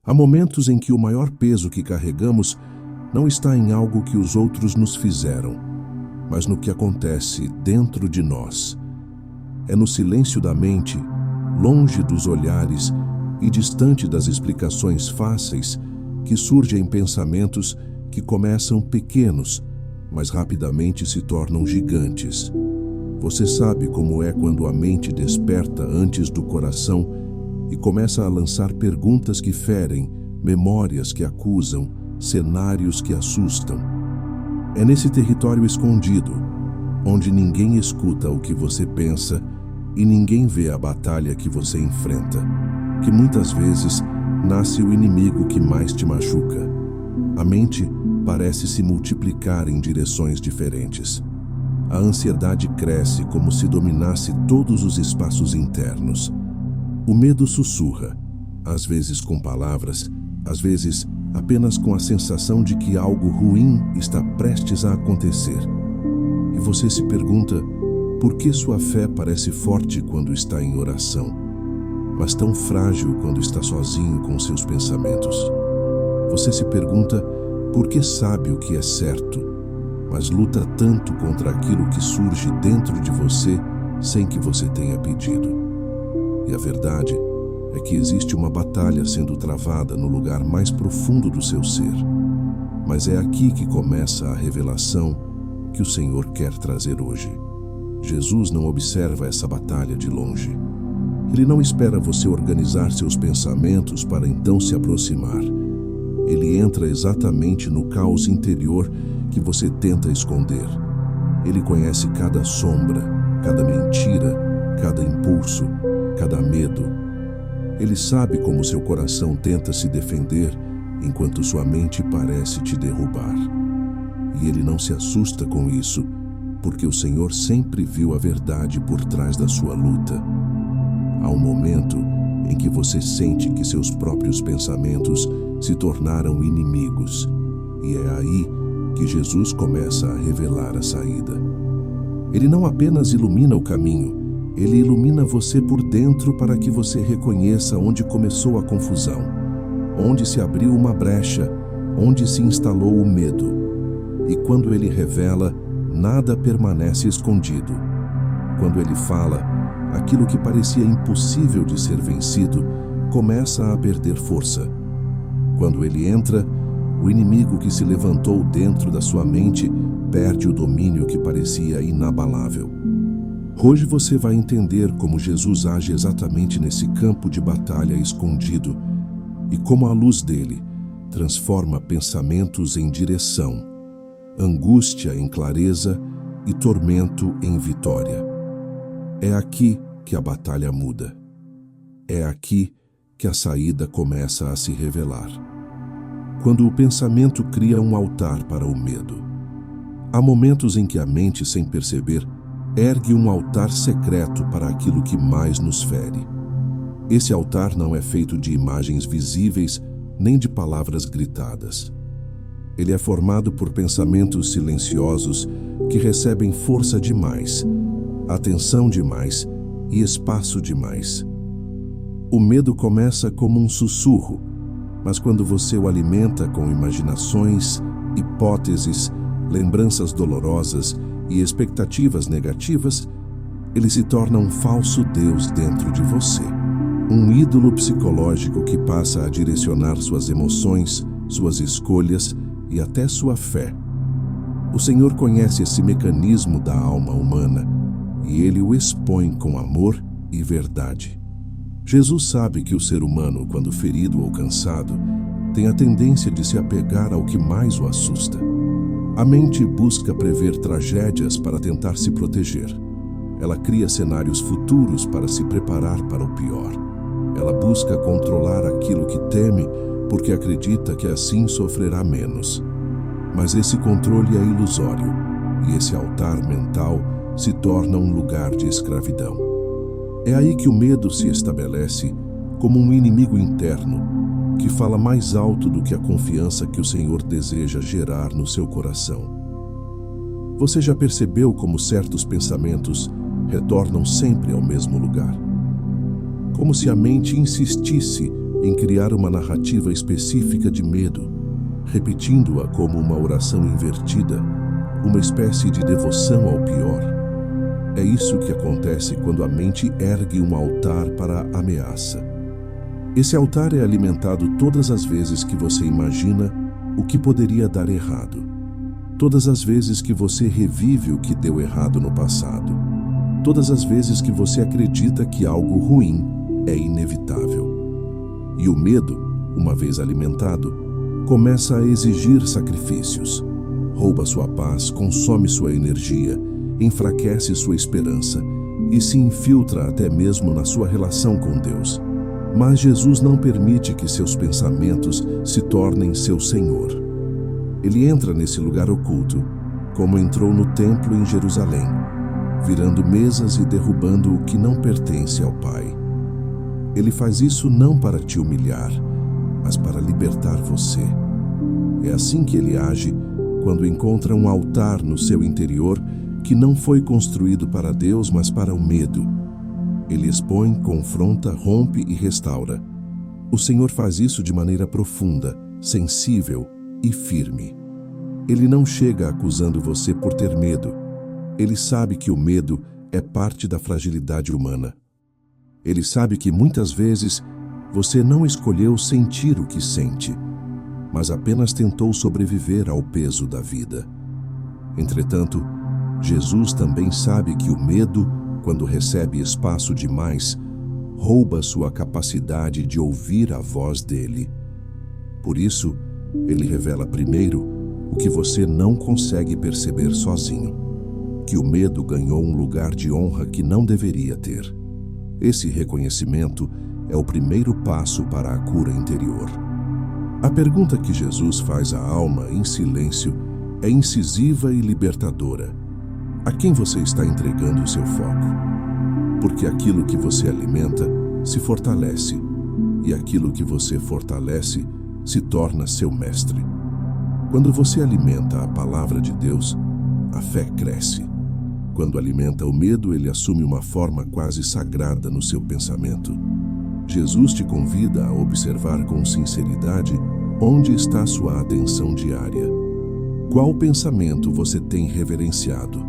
Há momentos em que o maior peso que carregamos não está em algo que os outros nos fizeram, mas no que acontece dentro de nós. É no silêncio da mente, longe dos olhares e distante das explicações fáceis, que surgem pensamentos que começam pequenos, mas rapidamente se tornam gigantes. Você sabe como é quando a mente desperta antes do coração e começa a lançar perguntas que ferem, memórias que acusam, cenários que assustam. É nesse território escondido, onde ninguém escuta o que você pensa e ninguém vê a batalha que você enfrenta, que muitas vezes nasce o inimigo que mais te machuca. A mente parece se multiplicar em direções diferentes. A ansiedade cresce como se dominasse todos os espaços internos. O medo sussurra, às vezes com palavras, às vezes apenas com a sensação de que algo ruim está prestes a acontecer. E você se pergunta por que sua fé parece forte quando está em oração, mas tão frágil quando está sozinho com seus pensamentos. Você se pergunta por que sabe o que é certo, mas luta tanto contra aquilo que surge dentro de você sem que você tenha pedido. E a verdade é que existe uma batalha sendo travada no lugar mais profundo do seu ser. Mas é aqui que começa a revelação que o Senhor quer trazer hoje. Jesus não observa essa batalha de longe. Ele não espera você organizar seus pensamentos para então se aproximar. Ele entra exatamente no caos interior que você tenta esconder. Ele conhece cada sombra, cada mentira, cada impulso, cada medo. Ele sabe como seu coração tenta se defender enquanto sua mente parece te derrubar. E ele não se assusta com isso, porque o Senhor sempre viu a verdade por trás da sua luta. Há um momento em que você sente que seus próprios pensamentos se tornaram inimigos, e é aí que Jesus começa a revelar a saída. Ele não apenas ilumina o caminho, ele ilumina você por dentro para que você reconheça onde começou a confusão, onde se abriu uma brecha, onde se instalou o medo. E quando ele revela, nada permanece escondido. Quando ele fala, aquilo que parecia impossível de ser vencido começa a perder força. Quando ele entra, o inimigo que se levantou dentro da sua mente perde o domínio que parecia inabalável. Hoje você vai entender como Jesus age exatamente nesse campo de batalha escondido e como a luz dele transforma pensamentos em direção, angústia em clareza e tormento em vitória. É aqui que a batalha muda. É aqui que a saída começa a se revelar. Quando o pensamento cria um altar para o medo. Há momentos em que a mente, sem perceber, ergue um altar secreto para aquilo que mais nos fere. Esse altar não é feito de imagens visíveis nem de palavras gritadas. Ele é formado por pensamentos silenciosos que recebem força demais, atenção demais e espaço demais. O medo começa como um sussurro, mas quando você o alimenta com imaginações, hipóteses, lembranças dolorosas e expectativas negativas, ele se torna um falso Deus dentro de você. Um ídolo psicológico que passa a direcionar suas emoções, suas escolhas e até sua fé. O Senhor conhece esse mecanismo da alma humana e ele o expõe com amor e verdade. Jesus sabe que o ser humano, quando ferido ou cansado, tem a tendência de se apegar ao que mais o assusta. A mente busca prever tragédias para tentar se proteger. Ela cria cenários futuros para se preparar para o pior. Ela busca controlar aquilo que teme porque acredita que assim sofrerá menos. Mas esse controle é ilusório e esse altar mental se torna um lugar de escravidão. É aí que o medo se estabelece como um inimigo interno que fala mais alto do que a confiança que o Senhor deseja gerar no seu coração. Você já percebeu como certos pensamentos retornam sempre ao mesmo lugar? Como se a mente insistisse em criar uma narrativa específica de medo, repetindo-a como uma oração invertida, uma espécie de devoção ao pior. É isso que acontece quando a mente ergue um altar para a ameaça. Esse altar é alimentado todas as vezes que você imagina o que poderia dar errado. Todas as vezes que você revive o que deu errado no passado. Todas as vezes que você acredita que algo ruim é inevitável. E o medo, uma vez alimentado, começa a exigir sacrifícios. Rouba sua paz, consome sua energia, enfraquece sua esperança e se infiltra até mesmo na sua relação com Deus. Mas Jesus não permite que seus pensamentos se tornem seu Senhor. Ele entra nesse lugar oculto, como entrou no templo em Jerusalém, virando mesas e derrubando o que não pertence ao Pai. Ele faz isso não para te humilhar, mas para libertar você. É assim que ele age quando encontra um altar no seu interior que não foi construído para Deus, mas para o medo. Ele expõe, confronta, rompe e restaura. O Senhor faz isso de maneira profunda, sensível e firme. Ele não chega acusando você por ter medo. Ele sabe que o medo é parte da fragilidade humana. Ele sabe que muitas vezes você não escolheu sentir o que sente, mas apenas tentou sobreviver ao peso da vida. Entretanto, Jesus também sabe que o medo, quando recebe espaço demais, rouba sua capacidade de ouvir a voz dele. Por isso, ele revela primeiro o que você não consegue perceber sozinho, que o medo ganhou um lugar de honra que não deveria ter. Esse reconhecimento é o primeiro passo para a cura interior. A pergunta que Jesus faz à alma em silêncio é incisiva e libertadora. A quem você está entregando o seu foco? Porque aquilo que você alimenta se fortalece, e aquilo que você fortalece se torna seu mestre. Quando você alimenta a palavra de Deus, a fé cresce. Quando alimenta o medo, ele assume uma forma quase sagrada no seu pensamento. Jesus te convida a observar com sinceridade onde está sua atenção diária. Qual pensamento você tem reverenciado?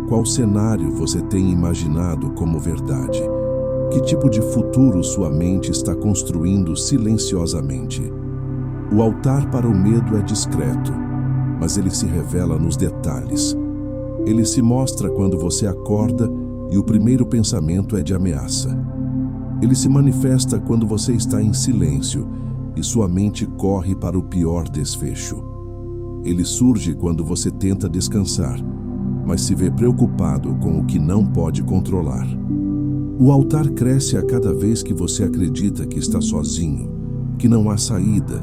Qual cenário você tem imaginado como verdade? Que tipo de futuro sua mente está construindo silenciosamente? O altar para o medo é discreto, mas ele se revela nos detalhes. Ele se mostra quando você acorda e o primeiro pensamento é de ameaça. Ele se manifesta quando você está em silêncio e sua mente corre para o pior desfecho. Ele surge quando você tenta descansar, mas se vê preocupado com o que não pode controlar. O altar cresce a cada vez que você acredita que está sozinho, que não há saída,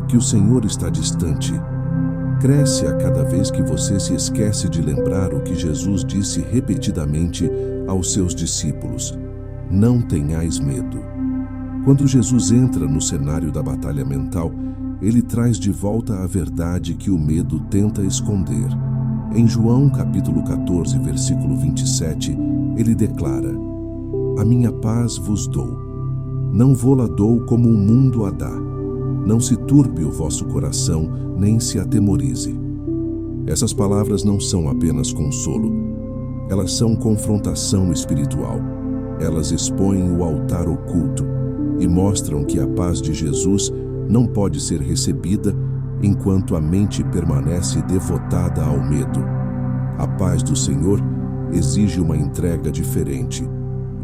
que o Senhor está distante. Cresce a cada vez que você se esquece de lembrar o que Jesus disse repetidamente aos seus discípulos: não tenhais medo. Quando Jesus entra no cenário da batalha mental, ele traz de volta a verdade que o medo tenta esconder. Em João capítulo 14, versículo 27, ele declara: a minha paz vos dou. Não vô-la dou como o mundo a dá. Não se turbe o vosso coração, nem se atemorize. Essas palavras não são apenas consolo. Elas são confrontação espiritual. Elas expõem o altar oculto e mostram que a paz de Jesus não pode ser recebida enquanto a mente permanece devotada ao medo. A paz do Senhor exige uma entrega diferente.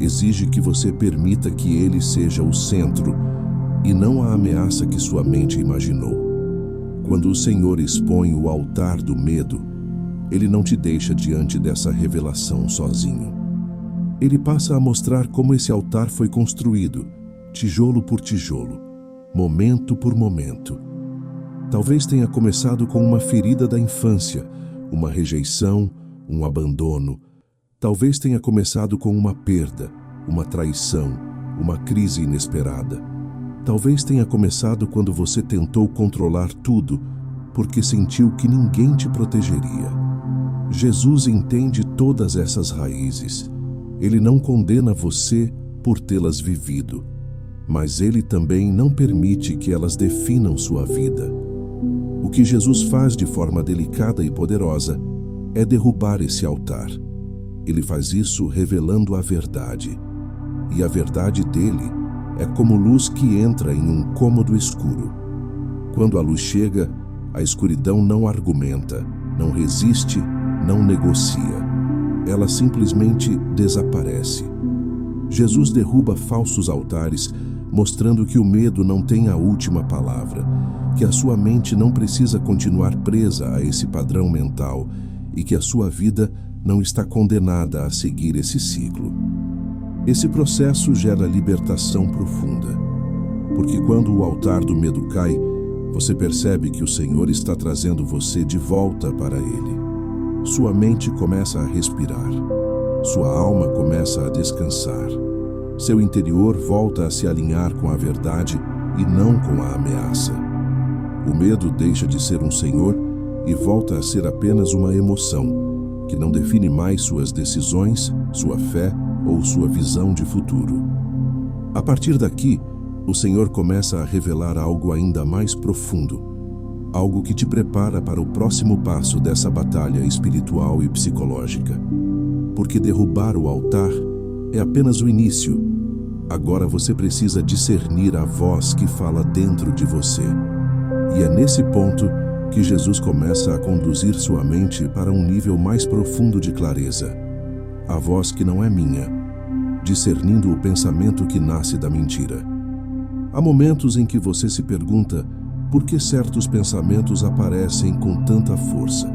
Exige que você permita que Ele seja o centro e não a ameaça que sua mente imaginou. Quando o Senhor expõe o altar do medo, Ele não te deixa diante dessa revelação sozinho. Ele passa a mostrar como esse altar foi construído, tijolo por tijolo, momento por momento. Talvez tenha começado com uma ferida da infância, uma rejeição, um abandono. Talvez tenha começado com uma perda, uma traição, uma crise inesperada. Talvez tenha começado quando você tentou controlar tudo, porque sentiu que ninguém te protegeria. Jesus entende todas essas raízes. Ele não condena você por tê-las vivido. mas Ele também não permite que elas definam sua vida. O que Jesus faz de forma delicada e poderosa é derrubar esse altar. Ele faz isso revelando a verdade. E a verdade dele é como luz que entra em um cômodo escuro. Quando a luz chega, a escuridão não argumenta, não resiste, não negocia. Ela simplesmente desaparece. Jesus derruba falsos altares, mostrando que o medo não tem a última palavra, que a sua mente não precisa continuar presa a esse padrão mental e que a sua vida não está condenada a seguir esse ciclo. Esse processo gera libertação profunda, porque quando o altar do medo cai, você percebe que o Senhor está trazendo você de volta para Ele. Sua mente começa a respirar, sua alma começa a descansar, seu interior volta a se alinhar com a verdade e não com a ameaça. O medo deixa de ser um senhor e volta a ser apenas uma emoção, que não define mais suas decisões, sua fé ou sua visão de futuro. A partir daqui, o Senhor começa a revelar algo ainda mais profundo, algo que te prepara para o próximo passo dessa batalha espiritual e psicológica. Porque derrubar o altar é apenas o início. Agora você precisa discernir a voz que fala dentro de você. E é nesse ponto que Jesus começa a conduzir sua mente para um nível mais profundo de clareza. A voz que não é minha, discernindo o pensamento que nasce da mentira. Há momentos em que você se pergunta por que certos pensamentos aparecem com tanta força,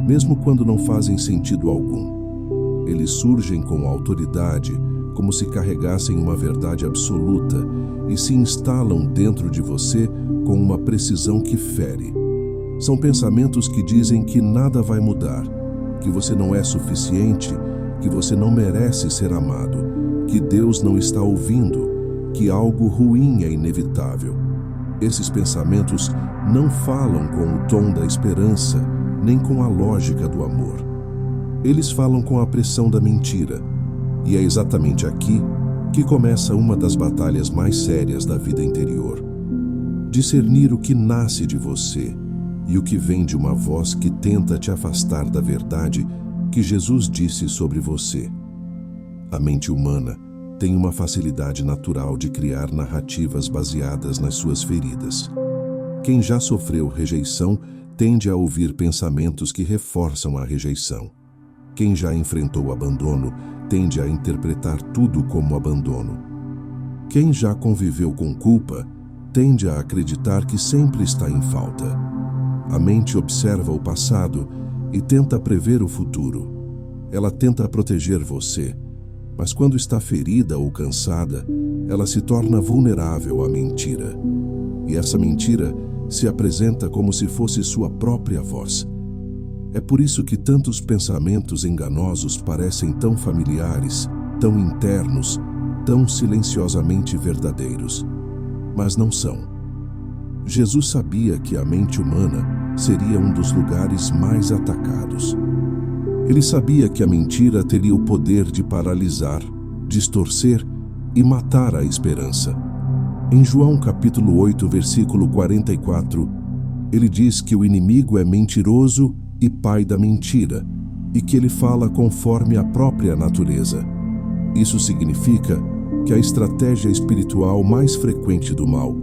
mesmo quando não fazem sentido algum. Eles surgem com autoridade, como se carregassem uma verdade absoluta e se instalam dentro de você com uma precisão que fere. São pensamentos que dizem que nada vai mudar, que você não é suficiente, que você não merece ser amado, que Deus não está ouvindo, que algo ruim é inevitável. Esses pensamentos não falam com o tom da esperança, nem com a lógica do amor. Eles falam com a pressão da mentira. E é exatamente aqui que começa uma das batalhas mais sérias da vida interior. Discernir o que nasce de você e o que vem de uma voz que tenta te afastar da verdade que Jesus disse sobre você. A mente humana tem uma facilidade natural de criar narrativas baseadas nas suas feridas. Quem já sofreu rejeição tende a ouvir pensamentos que reforçam a rejeição. Quem já enfrentou o abandono tende a interpretar tudo como abandono. Quem já conviveu com culpa tende a acreditar que sempre está em falta. A mente observa o passado e tenta prever o futuro. Ela tenta proteger você, mas quando está ferida ou cansada, ela se torna vulnerável à mentira. E essa mentira se apresenta como se fosse sua própria voz. É por isso que tantos pensamentos enganosos parecem tão familiares, tão internos, tão silenciosamente verdadeiros. Mas não são. Jesus sabia que a mente humana seria um dos lugares mais atacados. Ele sabia que a mentira teria o poder de paralisar, distorcer e matar a esperança. Em João capítulo 8, versículo 44, ele diz que o inimigo é mentiroso e pai da mentira, e que ele fala conforme a própria natureza. Isso significa que a estratégia espiritual mais frequente do mal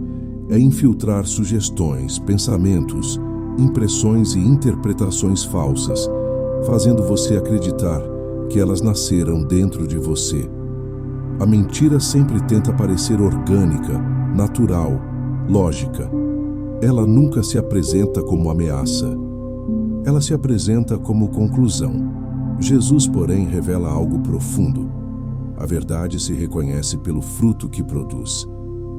é infiltrar sugestões, pensamentos, impressões e interpretações falsas, fazendo você acreditar que elas nasceram dentro de você. A mentira sempre tenta parecer orgânica, natural, lógica. Ela nunca se apresenta como ameaça. Ela se apresenta como conclusão. Jesus, porém, revela algo profundo. A verdade se reconhece pelo fruto que produz.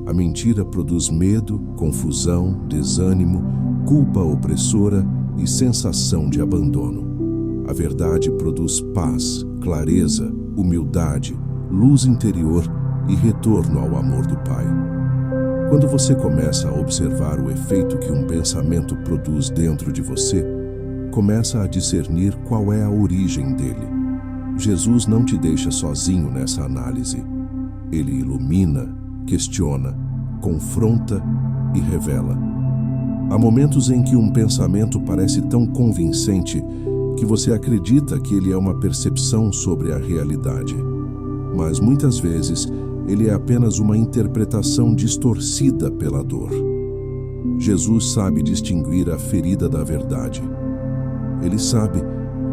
A mentira produz medo, confusão, desânimo, culpa opressora e sensação de abandono. A verdade produz paz, clareza, humildade, luz interior e retorno ao amor do Pai. Quando você começa a observar o efeito que um pensamento produz dentro de você, começa a discernir qual é a origem dele. Jesus não te deixa sozinho nessa análise. Ele ilumina, questiona, confronta e revela. Há momentos em que um pensamento parece tão convincente que você acredita que ele é uma percepção sobre a realidade. Mas muitas vezes ele é apenas uma interpretação distorcida pela dor. Jesus sabe distinguir a ferida da verdade. Ele sabe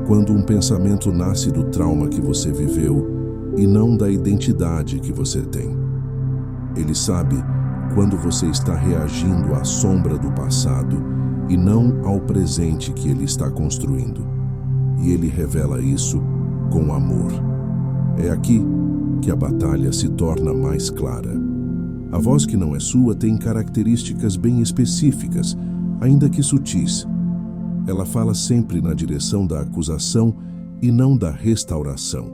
quando um pensamento nasce do trauma que você viveu e não da identidade que você tem. Ele sabe quando você está reagindo à sombra do passado e não ao presente que ele está construindo. E ele revela isso com amor. É aqui que a batalha se torna mais clara. A voz que não é sua tem características bem específicas, ainda que sutis. Ela fala sempre na direção da acusação e não da restauração.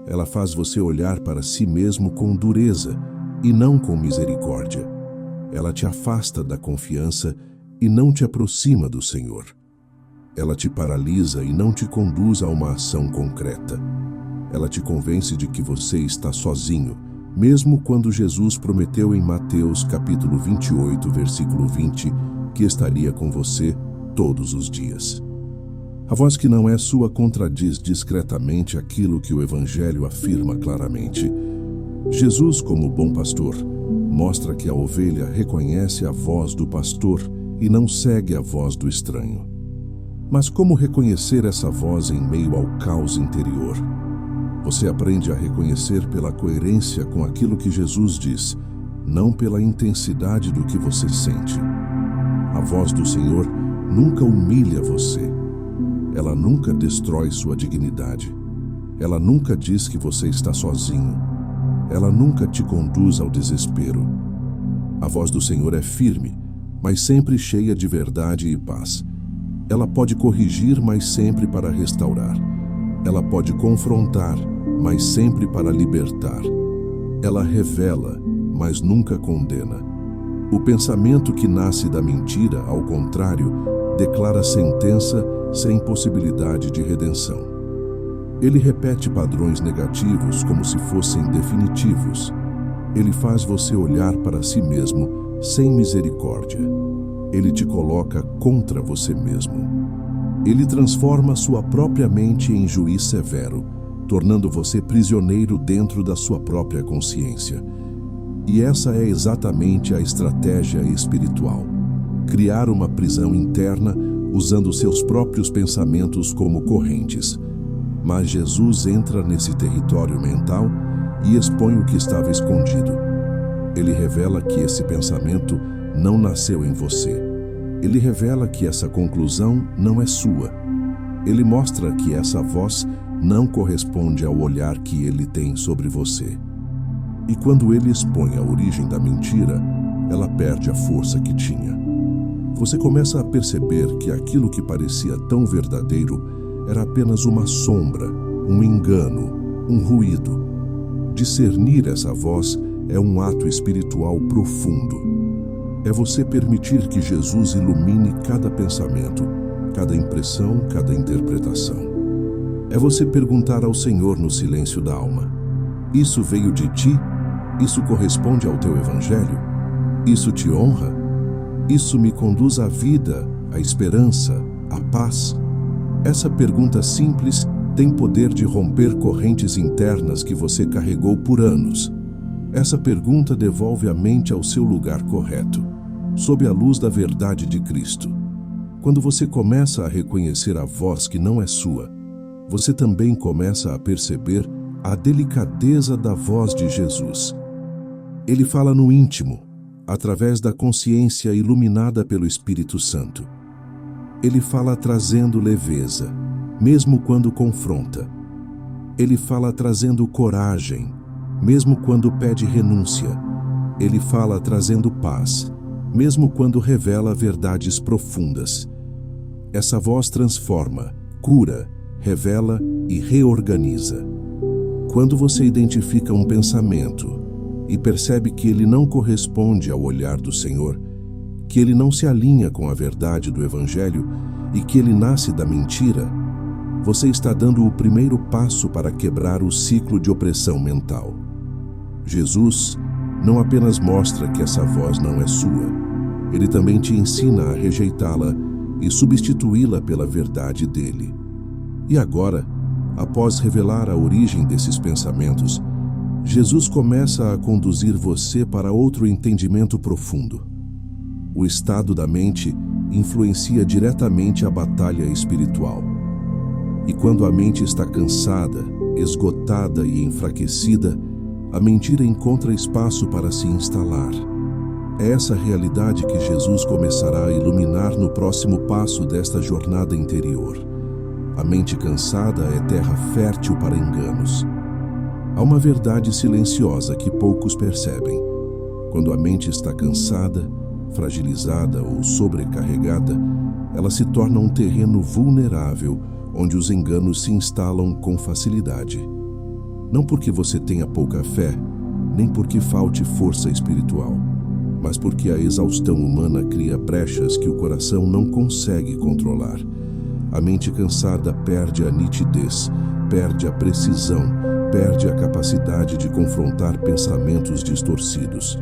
Ela faz você olhar para si mesmo com dureza e não com misericórdia. Ela te afasta da confiança e não te aproxima do Senhor. Ela te paralisa e não te conduz a uma ação concreta. Ela te convence de que você está sozinho, mesmo quando Jesus prometeu em Mateus capítulo 28, versículo 20, que estaria com você todos os dias. A voz que não é sua contradiz discretamente aquilo que o Evangelho afirma claramente. Jesus, como bom pastor, mostra que a ovelha reconhece a voz do pastor e não segue a voz do estranho. Mas como reconhecer essa voz em meio ao caos interior? Você aprende a reconhecer pela coerência com aquilo que Jesus diz, não pela intensidade do que você sente. A voz do Senhor nunca humilha você. Ela nunca destrói sua dignidade. Ela nunca diz que você está sozinho. Ela nunca te conduz ao desespero. A voz do Senhor é firme, mas sempre cheia de verdade e paz. Ela pode corrigir, mas sempre para restaurar. Ela pode confrontar, mas sempre para libertar. Ela revela, mas nunca condena. O pensamento que nasce da mentira, ao contrário, declara sentença sem possibilidade de redenção. Ele repete padrões negativos como se fossem definitivos. Ele faz você olhar para si mesmo sem misericórdia. Ele te coloca contra você mesmo. Ele transforma sua própria mente em juiz severo, tornando você prisioneiro dentro da sua própria consciência. E essa é exatamente a estratégia espiritual: criar uma prisão interna usando seus próprios pensamentos como correntes. Mas Jesus entra nesse território mental e expõe o que estava escondido. Ele revela que esse pensamento não nasceu em você. Ele revela que essa conclusão não é sua. Ele mostra que essa voz não corresponde ao olhar que ele tem sobre você. E quando ele expõe a origem da mentira, ela perde a força que tinha. Você começa a perceber que aquilo que parecia tão verdadeiro era apenas uma sombra, um engano, um ruído. Discernir essa voz é um ato espiritual profundo. É você permitir que Jesus ilumine cada pensamento, cada impressão, cada interpretação. É você perguntar ao Senhor no silêncio da alma: isso veio de ti? Isso corresponde ao teu Evangelho? Isso te honra? Isso me conduz à vida, à esperança, à paz? Essa pergunta simples tem poder de romper correntes internas que você carregou por anos. Essa pergunta devolve a mente ao seu lugar correto, sob a luz da verdade de Cristo. Quando você começa a reconhecer a voz que não é sua, você também começa a perceber a delicadeza da voz de Jesus. Ele fala no íntimo, através da consciência iluminada pelo Espírito Santo. Ele fala trazendo leveza, mesmo quando confronta. Ele fala trazendo coragem, mesmo quando pede renúncia. Ele fala trazendo paz, mesmo quando revela verdades profundas. Essa voz transforma, cura, revela e reorganiza. Quando você identifica um pensamento e percebe que ele não corresponde ao olhar do Senhor, que ele não se alinha com a verdade do Evangelho e que ele nasce da mentira, você está dando o primeiro passo para quebrar o ciclo de opressão mental. Jesus não apenas mostra que essa voz não é sua, ele também te ensina a rejeitá-la e substituí-la pela verdade dele. E agora, após revelar a origem desses pensamentos, Jesus começa a conduzir você para outro entendimento profundo. O estado da mente influencia diretamente a batalha espiritual. E quando a mente está cansada, esgotada e enfraquecida, a mentira encontra espaço para se instalar. É essa realidade que Jesus começará a iluminar no próximo passo desta jornada interior. A mente cansada é terra fértil para enganos. Há uma verdade silenciosa que poucos percebem. Quando a mente está cansada, fragilizada ou sobrecarregada, ela se torna um terreno vulnerável onde os enganos se instalam com facilidade. Não porque você tenha pouca fé, nem porque falte força espiritual, mas porque a exaustão humana cria brechas que o coração não consegue controlar. A mente cansada perde a nitidez, perde a precisão, perde a capacidade de confrontar pensamentos distorcidos.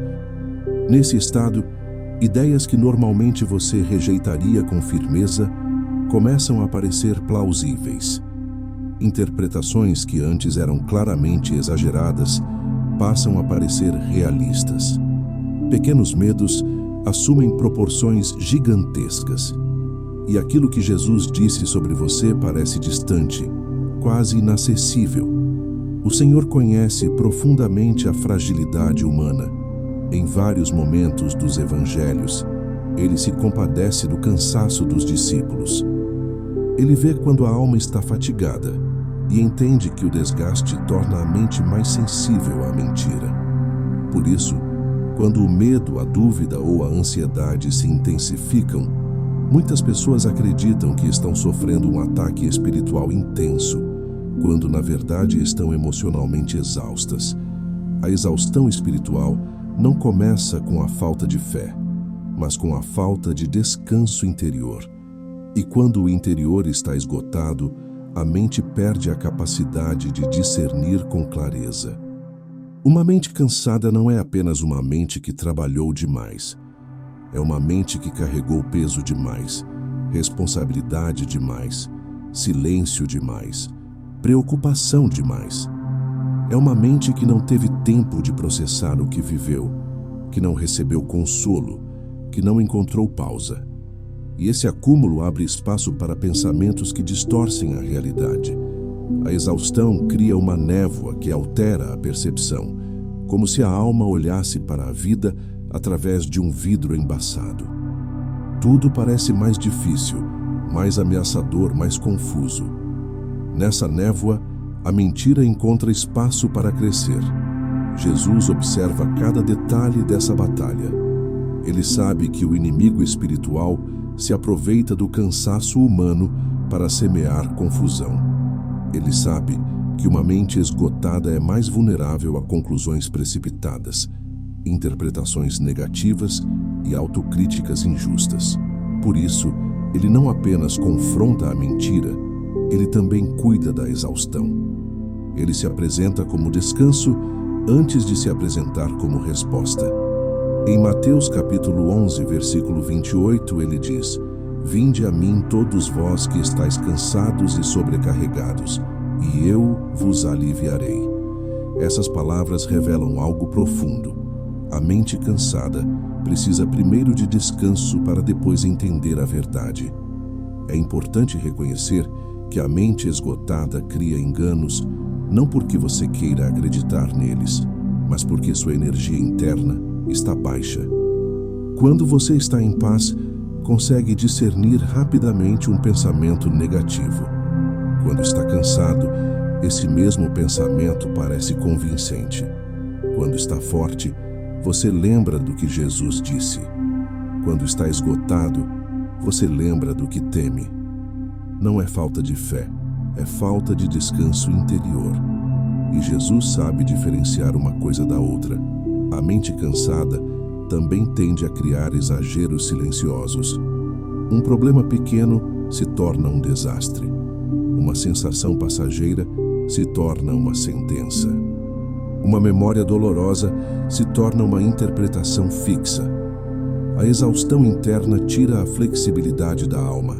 Nesse estado, ideias que normalmente você rejeitaria com firmeza começam a parecer plausíveis. Interpretações que antes eram claramente exageradas passam a parecer realistas. Pequenos medos assumem proporções gigantescas. E aquilo que Jesus disse sobre você parece distante, quase inacessível. O Senhor conhece profundamente a fragilidade humana. Em vários momentos dos evangelhos, ele se compadece do cansaço dos discípulos. Ele vê quando a alma está fatigada e entende que o desgaste torna a mente mais sensível à mentira. Por isso, quando o medo, a dúvida ou a ansiedade se intensificam, muitas pessoas acreditam que estão sofrendo um ataque espiritual intenso, quando na verdade estão emocionalmente exaustas. A exaustão espiritual não começa com a falta de fé, mas com a falta de descanso interior. E quando o interior está esgotado, a mente perde a capacidade de discernir com clareza. Uma mente cansada não é apenas uma mente que trabalhou demais. É uma mente que carregou peso demais, responsabilidade demais, silêncio demais, preocupação demais. É uma mente que não teve tempo de processar o que viveu, que não recebeu consolo, que não encontrou pausa. E esse acúmulo abre espaço para pensamentos que distorcem a realidade. A exaustão cria uma névoa que altera a percepção, como se a alma olhasse para a vida através de um vidro embaçado. Tudo parece mais difícil, mais ameaçador, mais confuso. Nessa névoa, a mentira encontra espaço para crescer. Jesus observa cada detalhe dessa batalha. Ele sabe que o inimigo espiritual se aproveita do cansaço humano para semear confusão. Ele sabe que uma mente esgotada é mais vulnerável a conclusões precipitadas, interpretações negativas e autocríticas injustas. Por isso, ele não apenas confronta a mentira, ele também cuida da exaustão. Ele se apresenta como descanso antes de se apresentar como resposta. Em Mateus capítulo 11, versículo 28, ele diz: "Vinde a mim todos vós que estáis cansados e sobrecarregados, e eu vos aliviarei." Essas palavras revelam algo profundo. A mente cansada precisa primeiro de descanso para depois entender a verdade. É importante reconhecer que a mente esgotada cria enganos, não porque você queira acreditar neles, mas porque sua energia interna está baixa. Quando você está em paz, consegue discernir rapidamente um pensamento negativo. Quando está cansado, esse mesmo pensamento parece convincente. Quando está forte, você lembra do que Jesus disse. Quando está esgotado, você lembra do que teme. Não é falta de fé, é falta de descanso interior. E Jesus sabe diferenciar uma coisa da outra. A mente cansada também tende a criar exageros silenciosos. Um problema pequeno se torna um desastre. Uma sensação passageira se torna uma sentença. Uma memória dolorosa se torna uma interpretação fixa. A exaustão interna tira a flexibilidade da alma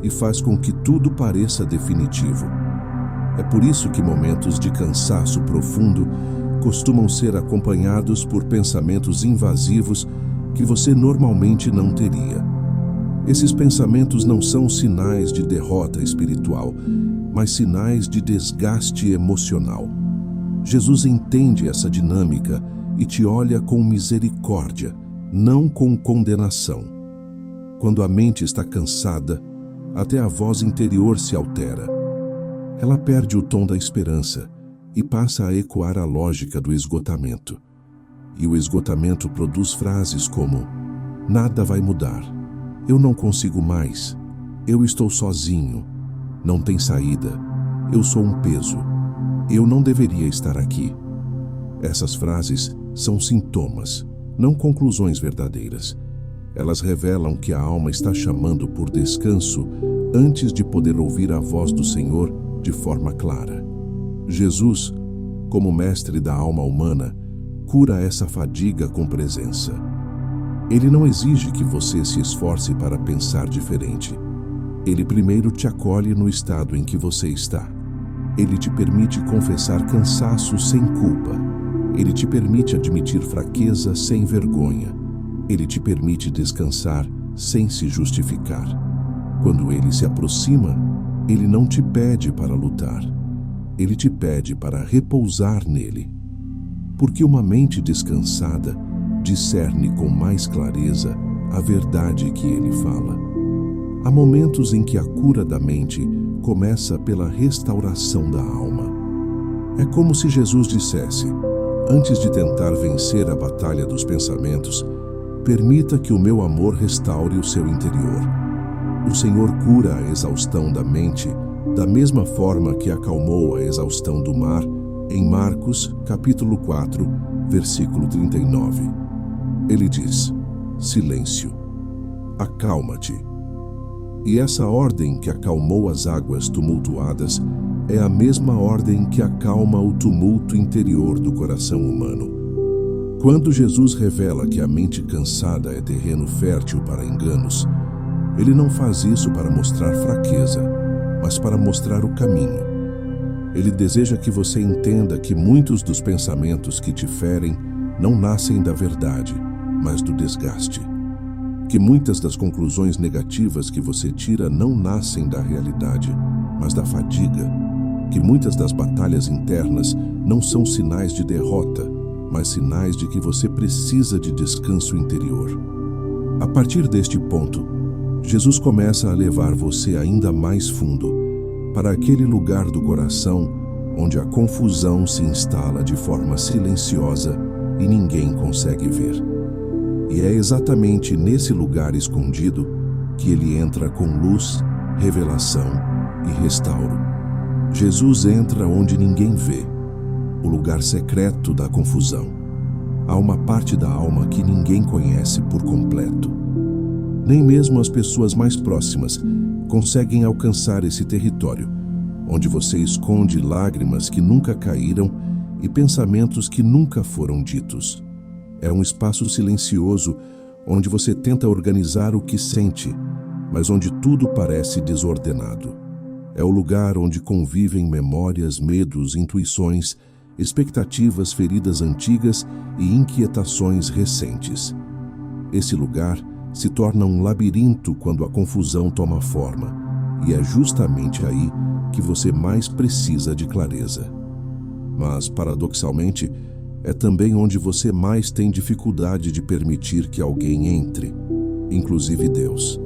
e faz com que tudo pareça definitivo. É por isso que momentos de cansaço profundo costumam ser acompanhados por pensamentos invasivos que você normalmente não teria. Esses pensamentos não são sinais de derrota espiritual, mas sinais de desgaste emocional. Jesus entende essa dinâmica e te olha com misericórdia, não com condenação. Quando a mente está cansada, até a voz interior se altera. Ela perde o tom da esperança e passa a ecoar a lógica do esgotamento. E o esgotamento produz frases como: nada vai mudar, eu não consigo mais, eu estou sozinho, não tem saída, eu sou um peso, eu não deveria estar aqui. Essas frases são sintomas, não conclusões verdadeiras. Elas revelam que a alma está chamando por descanso antes de poder ouvir a voz do Senhor de forma clara. Jesus, como mestre da alma humana, cura essa fadiga com presença. Ele não exige que você se esforce para pensar diferente. Ele primeiro te acolhe no estado em que você está. Ele te permite confessar cansaço sem culpa. Ele te permite admitir fraqueza sem vergonha. Ele te permite descansar sem se justificar. Quando ele se aproxima, ele não te pede para lutar. Ele te pede para repousar nele. Porque uma mente descansada discerne com mais clareza a verdade que ele fala. Há momentos em que a cura da mente começa pela restauração da alma. É como se Jesus dissesse: antes de tentar vencer a batalha dos pensamentos, permita que o meu amor restaure o seu interior. O Senhor cura a exaustão da mente da mesma forma que acalmou a exaustão do mar em Marcos, capítulo 4, versículo 39. Ele diz: silêncio, acalma-te. E essa ordem que acalmou as águas tumultuadas é a mesma ordem que acalma o tumulto interior do coração humano. Quando Jesus revela que a mente cansada é terreno fértil para enganos, ele não faz isso para mostrar fraqueza, mas para mostrar o caminho. Ele deseja que você entenda que muitos dos pensamentos que te ferem não nascem da verdade, mas do desgaste. Que muitas das conclusões negativas que você tira não nascem da realidade, mas da fadiga. Que muitas das batalhas internas não são sinais de derrota, mas sinais de que você precisa de descanso interior. A partir deste ponto, Jesus começa a levar você ainda mais fundo, para aquele lugar do coração onde a confusão se instala de forma silenciosa e ninguém consegue ver. E é exatamente nesse lugar escondido que ele entra com luz, revelação e restauro. Jesus entra onde ninguém vê, o lugar secreto da confusão. Há uma parte da alma que ninguém conhece por completo. Nem mesmo as pessoas mais próximas conseguem alcançar esse território, onde você esconde lágrimas que nunca caíram e pensamentos que nunca foram ditos. É um espaço silencioso onde você tenta organizar o que sente, mas onde tudo parece desordenado. É o lugar onde convivem memórias, medos, intuições, expectativas, feridas antigas e inquietações recentes. Esse lugar se torna um labirinto quando a confusão toma forma, e é justamente aí que você mais precisa de clareza. Mas, paradoxalmente, é também onde você mais tem dificuldade de permitir que alguém entre, inclusive Deus.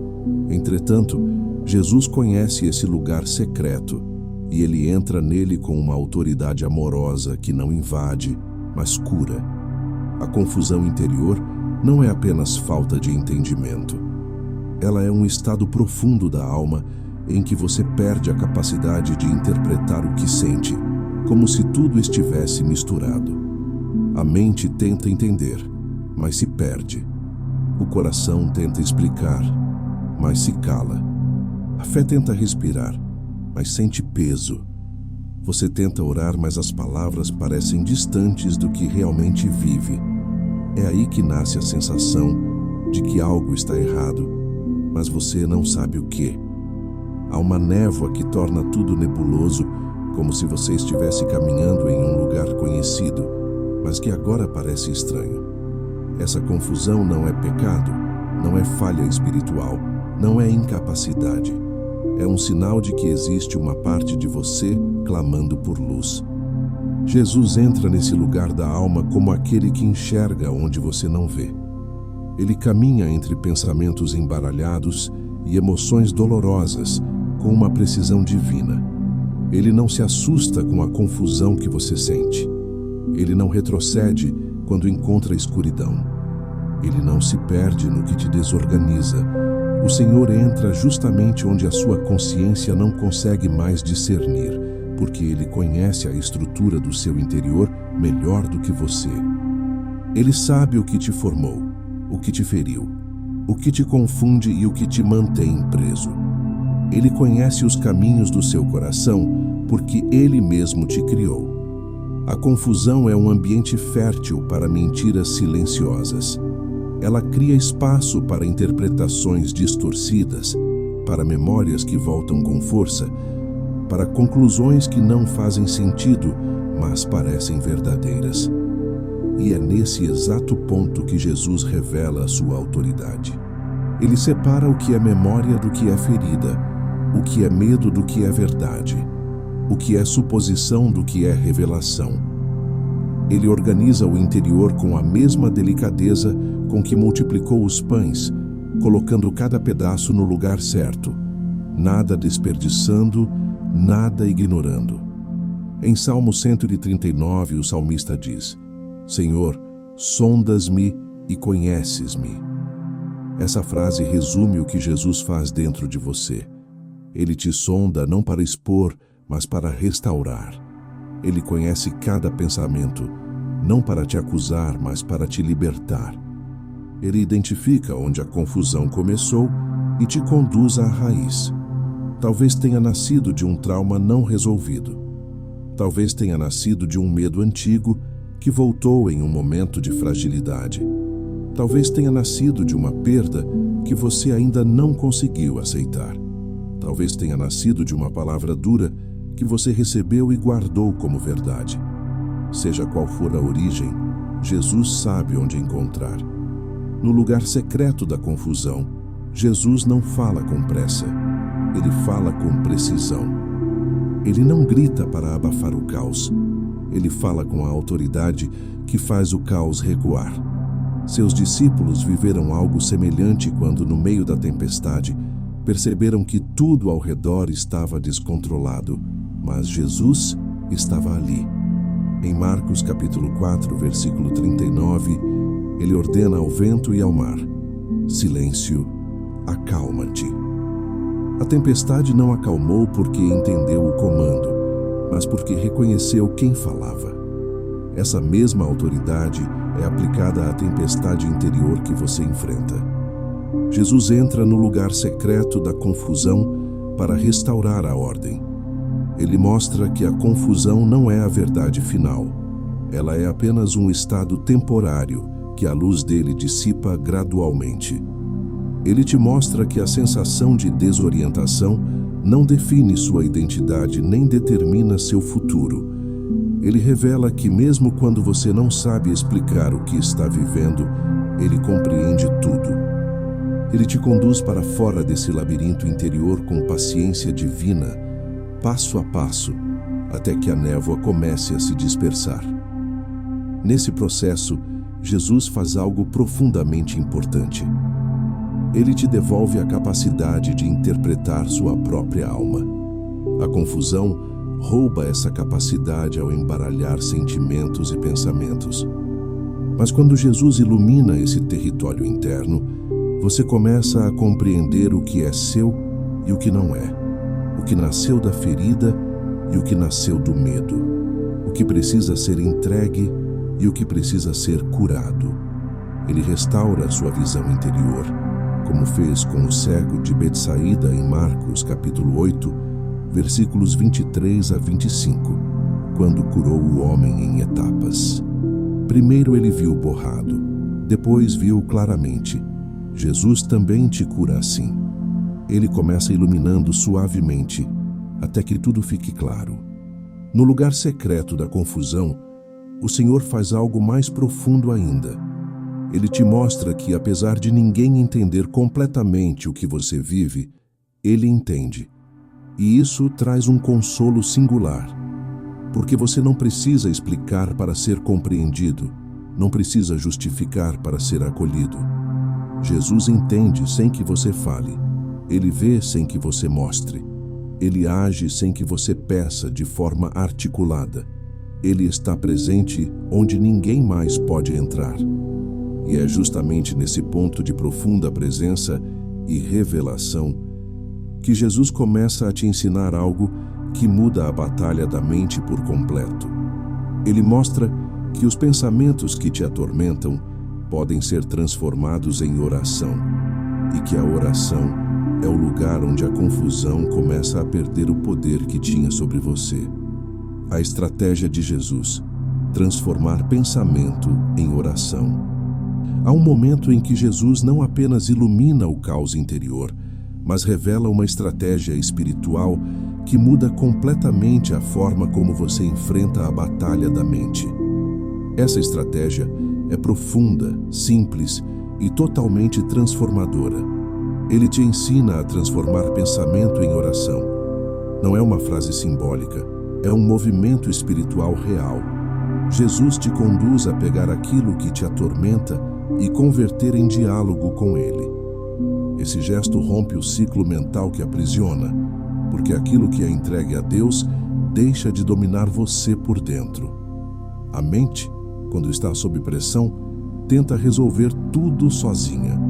Entretanto, Jesus conhece esse lugar secreto e ele entra nele com uma autoridade amorosa que não invade, mas cura. A confusão interior não é apenas falta de entendimento. Ela é um estado profundo da alma em que você perde a capacidade de interpretar o que sente, como se tudo estivesse misturado. A mente tenta entender, mas se perde. O coração tenta explicar, mas se cala. A fé tenta respirar, mas sente peso. Você tenta orar, mas as palavras parecem distantes do que realmente vive. É aí que nasce a sensação de que algo está errado, mas você não sabe o que. Há uma névoa que torna tudo nebuloso, como se você estivesse caminhando em um lugar conhecido, mas que agora parece estranho. Essa confusão não é pecado, não é falha espiritual, não é incapacidade. É um sinal de que existe uma parte de você clamando por luz. Jesus entra nesse lugar da alma como aquele que enxerga onde você não vê. Ele caminha entre pensamentos embaralhados e emoções dolorosas com uma precisão divina. Ele não se assusta com a confusão que você sente. Ele não retrocede quando encontra a escuridão. Ele não se perde no que te desorganiza. O Senhor entra justamente onde a sua consciência não consegue mais discernir, porque Ele conhece a estrutura do seu interior melhor do que você. Ele sabe o que te formou, o que te feriu, o que te confunde e o que te mantém preso. Ele conhece os caminhos do seu coração, porque Ele mesmo te criou. A confusão é um ambiente fértil para mentiras silenciosas. Ela cria espaço para interpretações distorcidas, para memórias que voltam com força, para conclusões que não fazem sentido, mas parecem verdadeiras. E é nesse exato ponto que Jesus revela a sua autoridade. Ele separa o que é memória do que é ferida, o que é medo do que é verdade, o que é suposição do que é revelação. Ele organiza o interior com a mesma delicadeza com que multiplicou os pães, colocando cada pedaço no lugar certo, nada desperdiçando, nada ignorando. Em Salmo 139, o salmista diz: Senhor, sondas-me e conheces-me. Essa frase resume o que Jesus faz dentro de você. Ele te sonda não para expor, mas para restaurar. Ele conhece cada pensamento, não para te acusar, mas para te libertar. Ele identifica onde a confusão começou e te conduz à raiz. Talvez tenha nascido de um trauma não resolvido. Talvez tenha nascido de um medo antigo que voltou em um momento de fragilidade. Talvez tenha nascido de uma perda que você ainda não conseguiu aceitar. Talvez tenha nascido de uma palavra dura que você recebeu e guardou como verdade. Seja qual for a origem, Jesus sabe onde encontrar. No lugar secreto da confusão, Jesus não fala com pressa. Ele fala com precisão. Ele não grita para abafar o caos. Ele fala com a autoridade que faz o caos recuar. Seus discípulos viveram algo semelhante quando, no meio da tempestade, perceberam que tudo ao redor estava descontrolado, mas Jesus estava ali. Em Marcos capítulo 4, versículo 39, ele ordena ao vento e ao mar: silêncio, acalma-te. A tempestade não acalmou porque entendeu o comando, mas porque reconheceu quem falava. Essa mesma autoridade é aplicada à tempestade interior que você enfrenta. Jesus entra no lugar secreto da confusão para restaurar a ordem. Ele mostra que a confusão não é a verdade final. Ela é apenas um estado temporário que a luz dele dissipa gradualmente. Ele te mostra que a sensação de desorientação não define sua identidade nem determina seu futuro. Ele revela que mesmo quando você não sabe explicar o que está vivendo, ele compreende tudo. Ele te conduz para fora desse labirinto interior com paciência divina, passo a passo, até que a névoa comece a se dispersar. Nesse processo, Jesus faz algo profundamente importante. Ele te devolve a capacidade de interpretar sua própria alma. A confusão rouba essa capacidade ao embaralhar sentimentos e pensamentos. Mas quando Jesus ilumina esse território interno, você começa a compreender o que é seu e o que não é, o que nasceu da ferida e o que nasceu do medo, o que precisa ser entregue e o que precisa ser curado. Ele restaura a sua visão interior, como fez com o cego de Betsaída em Marcos capítulo 8, versículos 23 a 25, quando curou o homem em etapas. Primeiro ele viu borrado, depois viu claramente. Jesus também te cura assim. Ele começa iluminando suavemente, até que tudo fique claro. No lugar secreto da confusão, o Senhor faz algo mais profundo ainda. Ele te mostra que, apesar de ninguém entender completamente o que você vive, Ele entende. E isso traz um consolo singular, porque você não precisa explicar para ser compreendido, não precisa justificar para ser acolhido. Jesus entende sem que você fale. Ele vê sem que você mostre. Ele age sem que você peça de forma articulada. Ele está presente onde ninguém mais pode entrar. E é justamente nesse ponto de profunda presença e revelação que Jesus começa a te ensinar algo que muda a batalha da mente por completo. Ele mostra que os pensamentos que te atormentam podem ser transformados em oração, e que a oração é o lugar onde a confusão começa a perder o poder que tinha sobre você. A estratégia de Jesus: transformar pensamento em oração. Há um momento em que Jesus não apenas ilumina o caos interior, mas revela uma estratégia espiritual que muda completamente a forma como você enfrenta a batalha da mente. Essa estratégia é profunda, simples e totalmente transformadora. Ele te ensina a transformar pensamento em oração. Não é uma frase simbólica, é um movimento espiritual real. Jesus te conduz a pegar aquilo que te atormenta e converter em diálogo com Ele. Esse gesto rompe o ciclo mental que aprisiona, porque aquilo que é entregue a Deus deixa de dominar você por dentro. A mente, quando está sob pressão, tenta resolver tudo sozinha.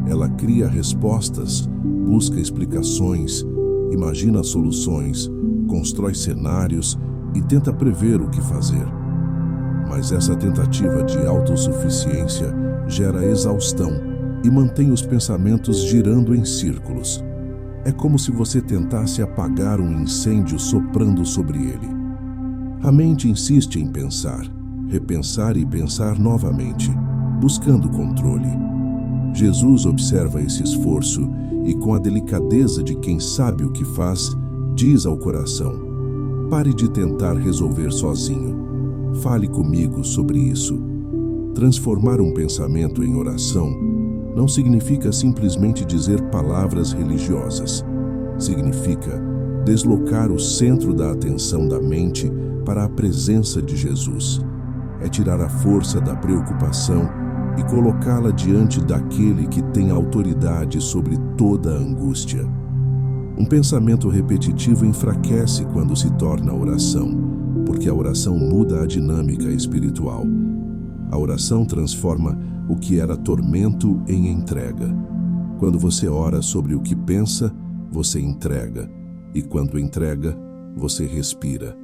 Ela cria respostas, busca explicações, imagina soluções, constrói cenários e tenta prever o que fazer. Mas essa tentativa de autossuficiência gera exaustão e mantém os pensamentos girando em círculos. É como se você tentasse apagar um incêndio soprando sobre ele. A mente insiste em pensar, repensar e pensar novamente, buscando controle. Jesus observa esse esforço e, com a delicadeza de quem sabe o que faz, diz ao coração: pare de tentar resolver sozinho. Fale comigo sobre isso. Transformar um pensamento em oração não significa simplesmente dizer palavras religiosas. Significa deslocar o centro da atenção da mente para a presença de Jesus. É tirar a força da preocupação e colocá-la diante daquele que tem autoridade sobre toda a angústia. Um pensamento repetitivo enfraquece quando se torna oração, porque a oração muda a dinâmica espiritual. A oração transforma o que era tormento em entrega. Quando você ora sobre o que pensa, você entrega, e quando entrega, você respira.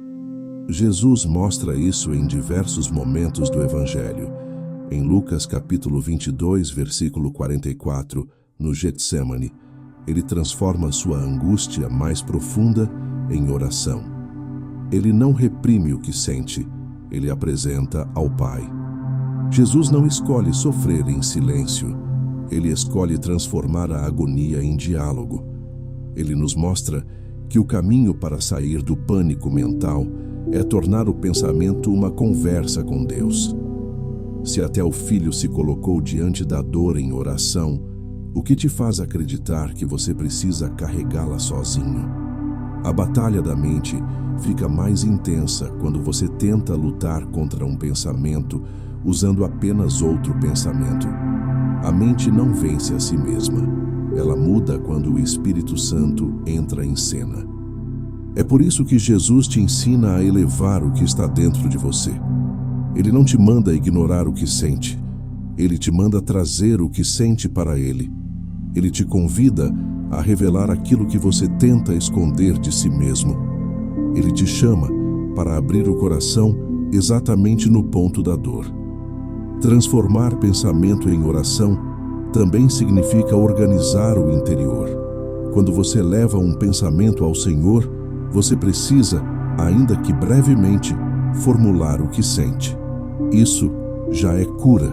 Jesus mostra isso em diversos momentos do Evangelho. Em Lucas capítulo 22, versículo 44, no Getsemane, ele transforma sua angústia mais profunda em oração. Ele não reprime o que sente, ele apresenta ao Pai. Jesus não escolhe sofrer em silêncio, ele escolhe transformar a agonia em diálogo. Ele nos mostra que o caminho para sair do pânico mental é tornar o pensamento uma conversa com Deus. Se até o Filho se colocou diante da dor em oração, o que te faz acreditar que você precisa carregá-la sozinho? A batalha da mente fica mais intensa quando você tenta lutar contra um pensamento usando apenas outro pensamento. A mente não vence a si mesma. Ela muda quando o Espírito Santo entra em cena. É por isso que Jesus te ensina a elevar o que está dentro de você. Ele não te manda ignorar o que sente. Ele te manda trazer o que sente para Ele. Ele te convida a revelar aquilo que você tenta esconder de si mesmo. Ele te chama para abrir o coração exatamente no ponto da dor. Transformar pensamento em oração também significa organizar o interior. Quando você leva um pensamento ao Senhor, você precisa, ainda que brevemente, formular o que sente. Isso já é cura,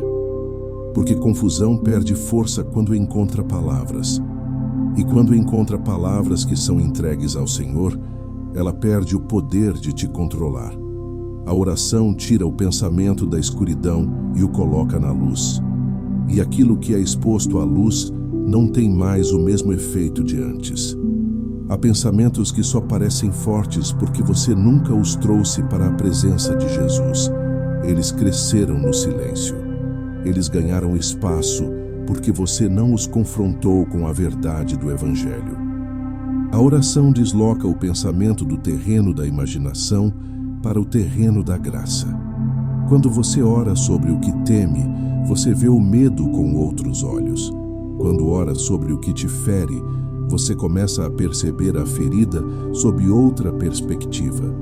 porque confusão perde força quando encontra palavras. E quando encontra palavras que são entregues ao Senhor, ela perde o poder de te controlar. A oração tira o pensamento da escuridão e o coloca na luz. E aquilo que é exposto à luz não tem mais o mesmo efeito de antes. Há pensamentos que só parecem fortes porque você nunca os trouxe para a presença de Jesus. Eles cresceram no silêncio. Eles ganharam espaço porque você não os confrontou com a verdade do Evangelho. A oração desloca o pensamento do terreno da imaginação para o terreno da graça. Quando você ora sobre o que teme, você vê o medo com outros olhos. Quando ora sobre o que te fere, você começa a perceber a ferida sob outra perspectiva.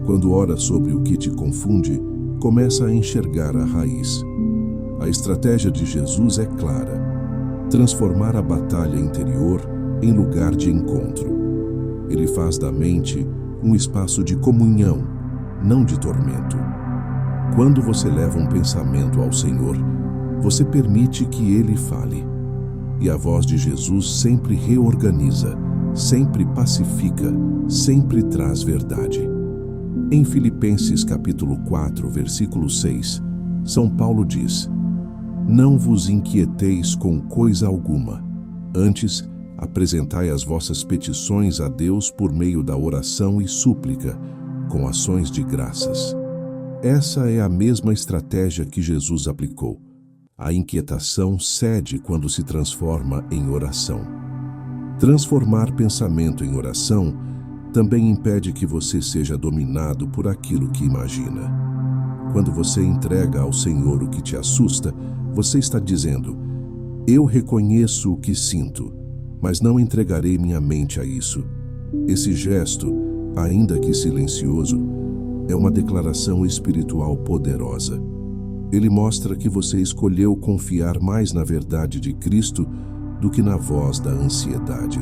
Quando ora sobre o que te confunde, começa a enxergar a raiz. A estratégia de Jesus é clara: transformar a batalha interior em lugar de encontro. Ele faz da mente um espaço de comunhão, não de tormento. Quando você leva um pensamento ao Senhor, você permite que Ele fale. E a voz de Jesus sempre reorganiza, sempre pacifica, sempre traz verdade. Em Filipenses capítulo 4, versículo 6, São Paulo diz: Não vos inquieteis com coisa alguma, antes apresentai as vossas petições a Deus por meio da oração e súplica, com ações de graças. Essa é a mesma estratégia que Jesus aplicou. A inquietação cede quando se transforma em oração. Transformar pensamento em oração também impede que você seja dominado por aquilo que imagina. Quando você entrega ao Senhor o que te assusta, você está dizendo: eu reconheço o que sinto, mas não entregarei minha mente a isso. Esse gesto, ainda que silencioso, é uma declaração espiritual poderosa. Ele mostra que você escolheu confiar mais na verdade de Cristo do que na voz da ansiedade.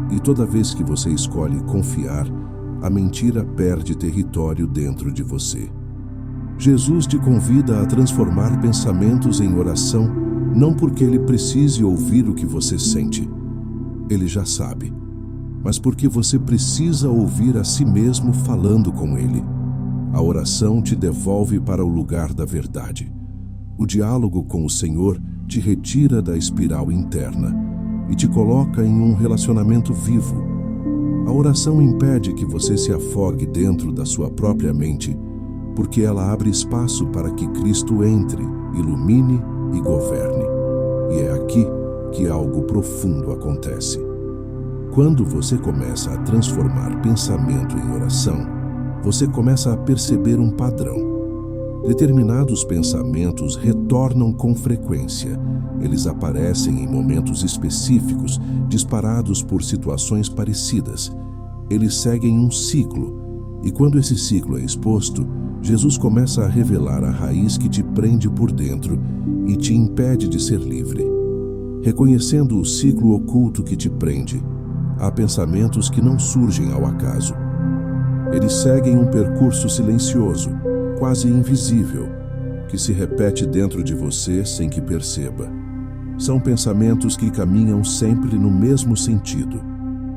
E toda vez que você escolhe confiar, a mentira perde território dentro de você. Jesus te convida a transformar pensamentos em oração, não porque ele precise ouvir o que você sente. Ele já sabe, mas porque você precisa ouvir a si mesmo falando com ele. A oração te devolve para o lugar da verdade. O diálogo com o Senhor te retira da espiral interna e te coloca em um relacionamento vivo. A oração impede que você se afogue dentro da sua própria mente, porque ela abre espaço para que Cristo entre, ilumine e governe. E é aqui que algo profundo acontece. Quando você começa a transformar pensamento em oração, você começa a perceber um padrão. Determinados pensamentos retornam com frequência. Eles aparecem em momentos específicos, disparados por situações parecidas. Eles seguem um ciclo, e quando esse ciclo é exposto, Jesus começa a revelar a raiz que te prende por dentro e te impede de ser livre. Reconhecendo o ciclo oculto que te prende, há pensamentos que não surgem ao acaso. Eles seguem um percurso silencioso, quase invisível, que se repete dentro de você sem que perceba. São pensamentos que caminham sempre no mesmo sentido.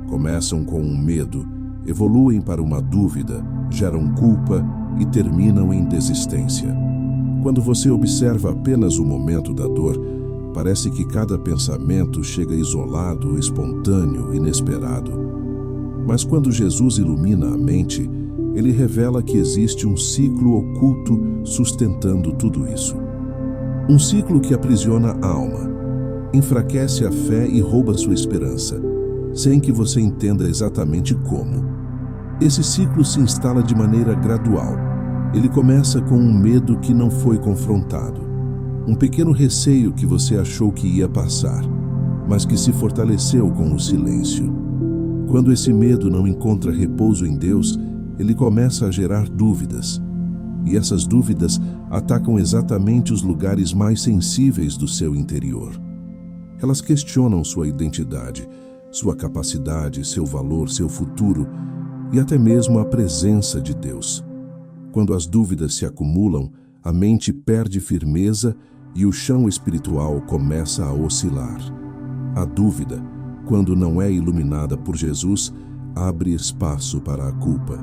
Começam com um medo, evoluem para uma dúvida, geram culpa e terminam em desistência. Quando você observa apenas o momento da dor, parece que cada pensamento chega isolado, espontâneo, inesperado. Mas quando Jesus ilumina a mente, ele revela que existe um ciclo oculto sustentando tudo isso. Um ciclo que aprisiona a alma, enfraquece a fé e rouba sua esperança, sem que você entenda exatamente como. Esse ciclo se instala de maneira gradual. Ele começa com um medo que não foi confrontado, um pequeno receio que você achou que ia passar, mas que se fortaleceu com o silêncio. Quando esse medo não encontra repouso em Deus, ele começa a gerar dúvidas. E essas dúvidas atacam exatamente os lugares mais sensíveis do seu interior. Elas questionam sua identidade, sua capacidade, seu valor, seu futuro e até mesmo a presença de Deus. Quando as dúvidas se acumulam, a mente perde firmeza e o chão espiritual começa a oscilar. A dúvida, quando não é iluminada por Jesus, abre espaço para a culpa.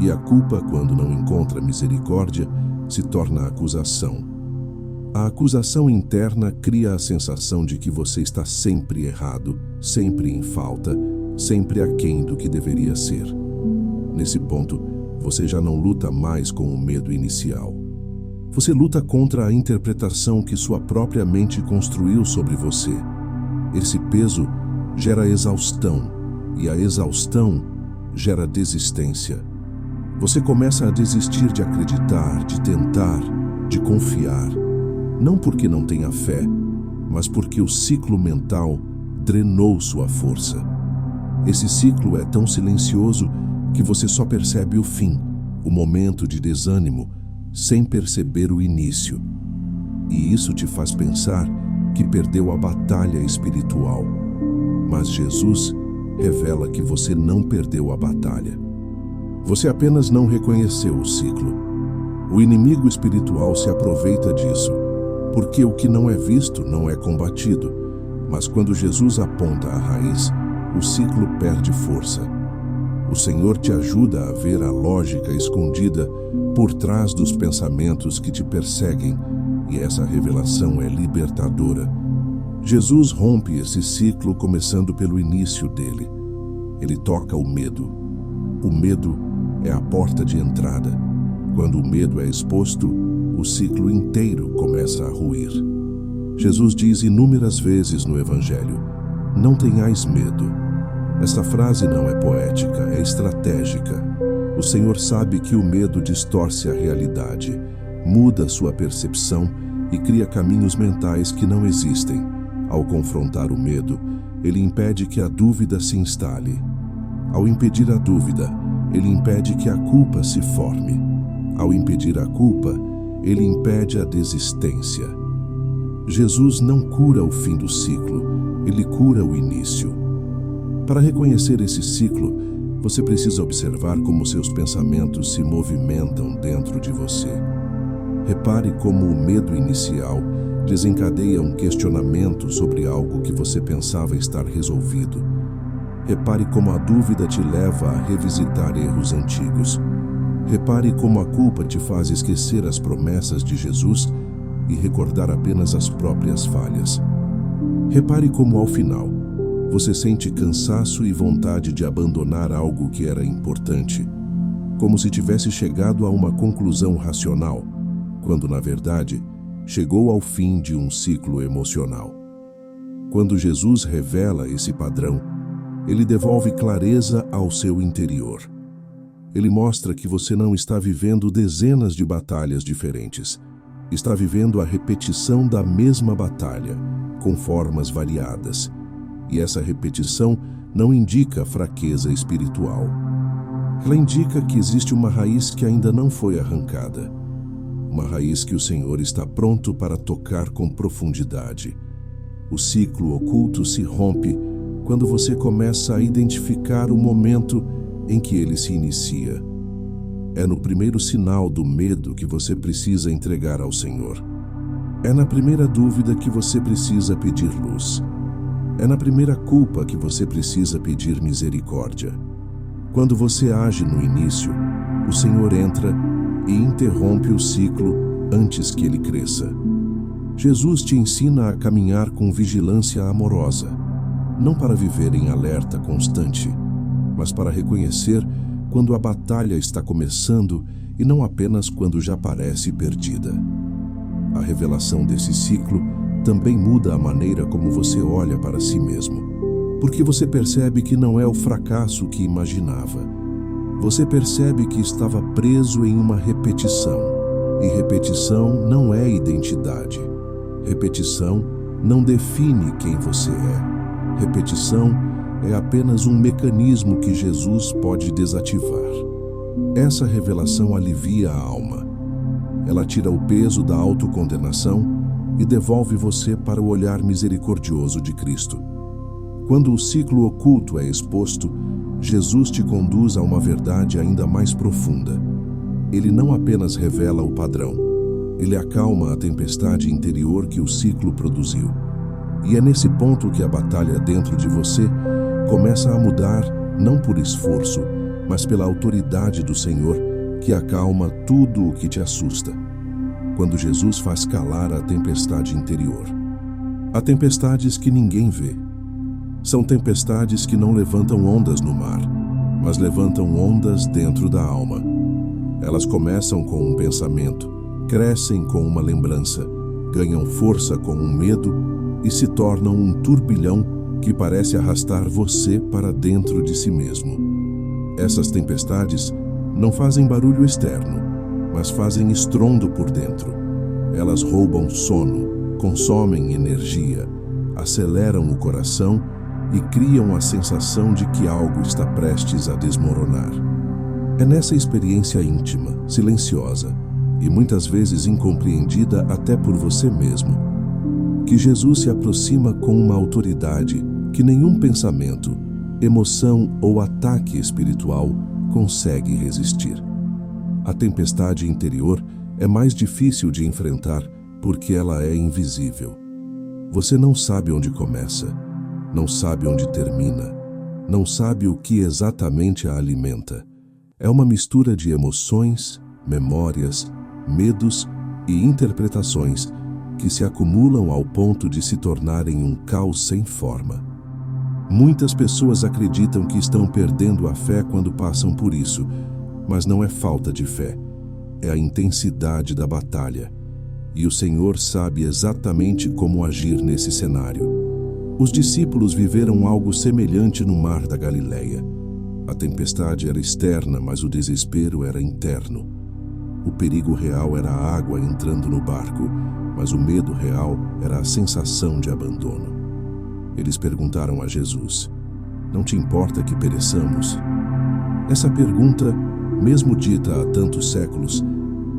E a culpa, quando não encontra misericórdia, se torna acusação. A acusação interna cria a sensação de que você está sempre errado, sempre em falta, sempre aquém do que deveria ser. Nesse ponto, você já não luta mais com o medo inicial. Você luta contra a interpretação que sua própria mente construiu sobre você. Esse peso gera exaustão, e a exaustão gera desistência. Você começa a desistir de acreditar, de tentar, de confiar. Não porque não tenha fé, mas porque o ciclo mental drenou sua força. Esse ciclo é tão silencioso que você só percebe o fim, o momento de desânimo, sem perceber o início. E isso te faz pensar que perdeu a batalha espiritual. Mas Jesus revela que você não perdeu a batalha. Você apenas não reconheceu o ciclo. O inimigo espiritual se aproveita disso, porque o que não é visto não é combatido. Mas quando Jesus aponta a raiz, o ciclo perde força. O Senhor te ajuda a ver a lógica escondida por trás dos pensamentos que te perseguem, e essa revelação é libertadora. Jesus rompe esse ciclo começando pelo início dele. Ele toca o medo. O medo é a porta de entrada. Quando o medo é exposto, o ciclo inteiro começa a ruir. Jesus diz inúmeras vezes no Evangelho: não tenhais medo. Esta frase não é poética, é estratégica. O Senhor sabe que o medo distorce a realidade, muda sua percepção e cria caminhos mentais que não existem. Ao confrontar o medo, ele impede que a dúvida se instale. Ao impedir a dúvida, ele impede que a culpa se forme. Ao impedir a culpa, ele impede a desistência. Jesus não cura o fim do ciclo, ele cura o início. Para reconhecer esse ciclo, você precisa observar como seus pensamentos se movimentam dentro de você. Repare como o medo inicial desencadeia um questionamento sobre algo que você pensava estar resolvido. Repare como a dúvida te leva a revisitar erros antigos. Repare como a culpa te faz esquecer as promessas de Jesus e recordar apenas as próprias falhas. Repare como, ao final, você sente cansaço e vontade de abandonar algo que era importante, como se tivesse chegado a uma conclusão racional, quando, na verdade, chegou ao fim de um ciclo emocional. Quando Jesus revela esse padrão, ele devolve clareza ao seu interior. Ele mostra que você não está vivendo dezenas de batalhas diferentes. Está vivendo a repetição da mesma batalha, com formas variadas. E essa repetição não indica fraqueza espiritual. Ela indica que existe uma raiz que ainda não foi arrancada. Uma raiz que o Senhor está pronto para tocar com profundidade. O ciclo oculto se rompe quando você começa a identificar o momento em que ele se inicia. É no primeiro sinal do medo que você precisa entregar ao Senhor. É na primeira dúvida que você precisa pedir luz. É na primeira culpa que você precisa pedir misericórdia. Quando você age no início, o Senhor entra e interrompe o ciclo antes que ele cresça. Jesus te ensina a caminhar com vigilância amorosa, não para viver em alerta constante, mas para reconhecer quando a batalha está começando e não apenas quando já parece perdida. A revelação desse ciclo também muda a maneira como você olha para si mesmo, porque você percebe que não é o fracasso que imaginava. Você percebe que estava preso em uma repetição, e repetição não é identidade. Repetição não define quem você é. Repetição é apenas um mecanismo que Jesus pode desativar. Essa revelação alivia a alma. Ela tira o peso da autocondenação e devolve você para o olhar misericordioso de Cristo. Quando o ciclo oculto é exposto, Jesus te conduz a uma verdade ainda mais profunda. Ele não apenas revela o padrão, ele acalma a tempestade interior que o ciclo produziu. E é nesse ponto que a batalha dentro de você começa a mudar, não por esforço, mas pela autoridade do Senhor, que acalma tudo o que te assusta. Quando Jesus faz calar a tempestade interior. Há tempestades que ninguém vê. São tempestades que não levantam ondas no mar, mas levantam ondas dentro da alma. Elas começam com um pensamento, crescem com uma lembrança, ganham força com um medo e se tornam um turbilhão que parece arrastar você para dentro de si mesmo. Essas tempestades não fazem barulho externo, mas fazem estrondo por dentro. Elas roubam sono, consomem energia, aceleram o coração e criam a sensação de que algo está prestes a desmoronar. É nessa experiência íntima, silenciosa e muitas vezes incompreendida até por você mesmo, que Jesus se aproxima com uma autoridade que nenhum pensamento, emoção ou ataque espiritual consegue resistir. A tempestade interior é mais difícil de enfrentar porque ela é invisível. Você não sabe onde começa, não sabe onde termina, não sabe o que exatamente a alimenta. É uma mistura de emoções, memórias, medos e interpretações que se acumulam ao ponto de se tornarem um caos sem forma. Muitas pessoas acreditam que estão perdendo a fé quando passam por isso, mas não é falta de fé, é a intensidade da batalha. E o Senhor sabe exatamente como agir nesse cenário. Os discípulos viveram algo semelhante no mar da Galileia. A tempestade era externa, mas o desespero era interno. O perigo real era a água entrando no barco, mas o medo real era a sensação de abandono. Eles perguntaram a Jesus: "Não te importa que pereçamos?" Essa pergunta, mesmo dita há tantos séculos,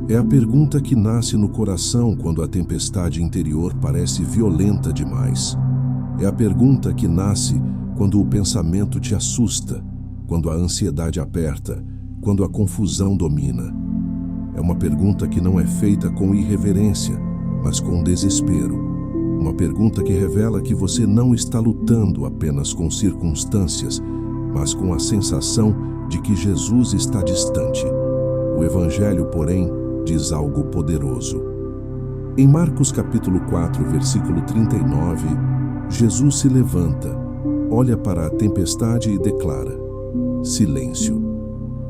é a pergunta que nasce no coração quando a tempestade interior parece violenta demais. É a pergunta que nasce quando o pensamento te assusta, quando a ansiedade aperta, quando a confusão domina. É uma pergunta que não é feita com irreverência, mas com desespero. Uma pergunta que revela que você não está lutando apenas com circunstâncias, mas com a sensação de que Jesus está distante. O Evangelho, porém, diz algo poderoso. Em Marcos capítulo 4, versículo 39, Jesus se levanta, olha para a tempestade e declara: "Silêncio,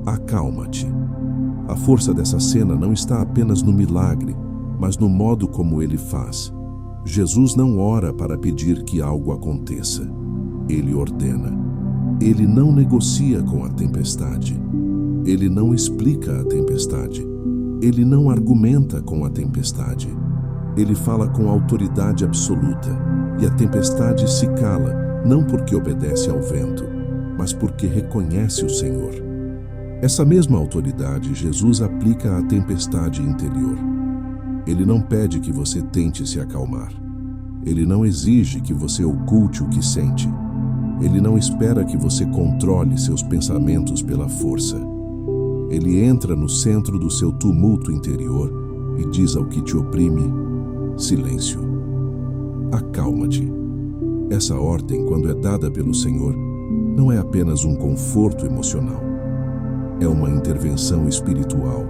acalma-te." A força dessa cena não está apenas no milagre, mas no modo como ele faz. Jesus não ora para pedir que algo aconteça. Ele ordena. Ele não negocia com a tempestade. Ele não explica a tempestade. Ele não argumenta com a tempestade. Ele fala com autoridade absoluta. E a tempestade se cala, não porque obedece ao vento, mas porque reconhece o Senhor. Essa mesma autoridade Jesus aplica à tempestade interior. Ele não pede que você tente se acalmar. Ele não exige que você oculte o que sente. Ele não espera que você controle seus pensamentos pela força. Ele entra no centro do seu tumulto interior e diz ao que te oprime: "Silêncio. Acalma-te." Essa ordem, quando é dada pelo Senhor, não é apenas um conforto emocional. É uma intervenção espiritual.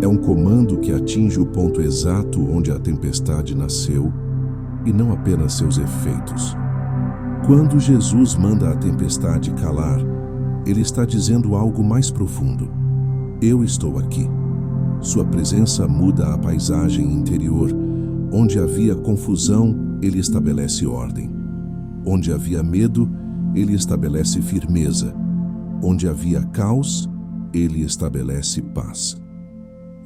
É um comando que atinge o ponto exato onde a tempestade nasceu e não apenas seus efeitos. Quando Jesus manda a tempestade calar, ele está dizendo algo mais profundo. Eu estou aqui. Sua presença muda a paisagem interior. Onde havia confusão, ele estabelece ordem. Onde havia medo, ele estabelece firmeza. Onde havia caos, ele estabelece paz.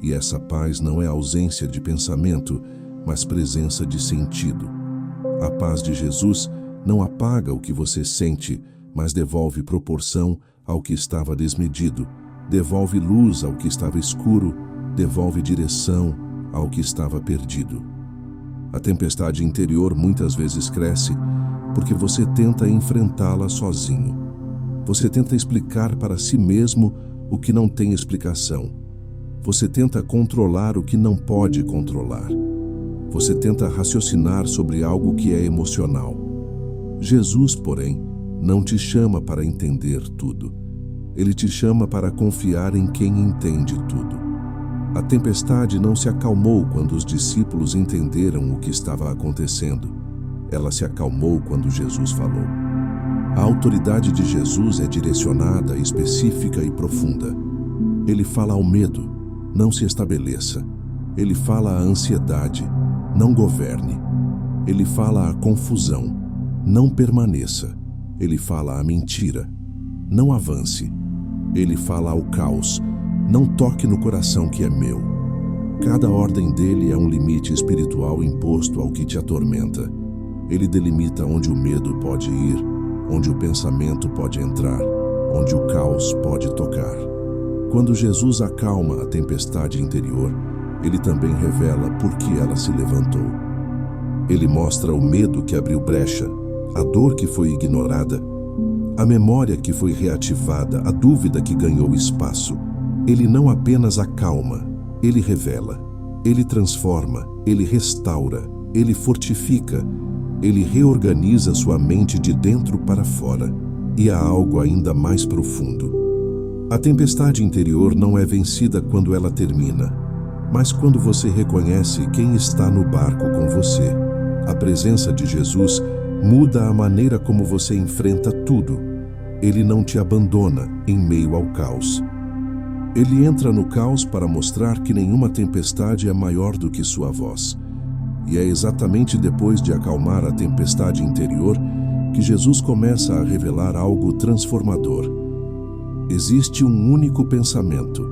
E essa paz não é ausência de pensamento, mas presença de sentido. A paz de Jesus não apaga o que você sente, mas devolve proporção ao que estava desmedido, devolve luz ao que estava escuro, devolve direção ao que estava perdido. A tempestade interior muitas vezes cresce porque você tenta enfrentá-la sozinho. Você tenta explicar para si mesmo o que não tem explicação. Você tenta controlar o que não pode controlar. Você tenta raciocinar sobre algo que é emocional. Jesus, porém, não te chama para entender tudo. Ele te chama para confiar em quem entende tudo. A tempestade não se acalmou quando os discípulos entenderam o que estava acontecendo. Ela se acalmou quando Jesus falou. A autoridade de Jesus é direcionada, específica e profunda. Ele fala ao medo, não se estabeleça. Ele fala à ansiedade, não governe. Ele fala à confusão, não permaneça. Ele fala à mentira, não avance. Ele fala ao caos, não toque no coração que é meu. Cada ordem dele é um limite espiritual imposto ao que te atormenta. Ele delimita onde o medo pode ir, onde o pensamento pode entrar, onde o caos pode tocar. Quando Jesus acalma a tempestade interior, ele também revela por que ela se levantou. Ele mostra o medo que abriu brecha, a dor que foi ignorada, a memória que foi reativada, a dúvida que ganhou espaço. Ele não apenas acalma, ele revela, ele transforma, ele restaura, ele fortifica, ele reorganiza sua mente de dentro para fora. E há algo ainda mais profundo. A tempestade interior não é vencida quando ela termina, mas quando você reconhece quem está no barco com você. A presença de Jesus muda a maneira como você enfrenta tudo. Ele não te abandona em meio ao caos. Ele entra no caos para mostrar que nenhuma tempestade é maior do que sua voz. E é exatamente depois de acalmar a tempestade interior que Jesus começa a revelar algo transformador. Existe um único pensamento,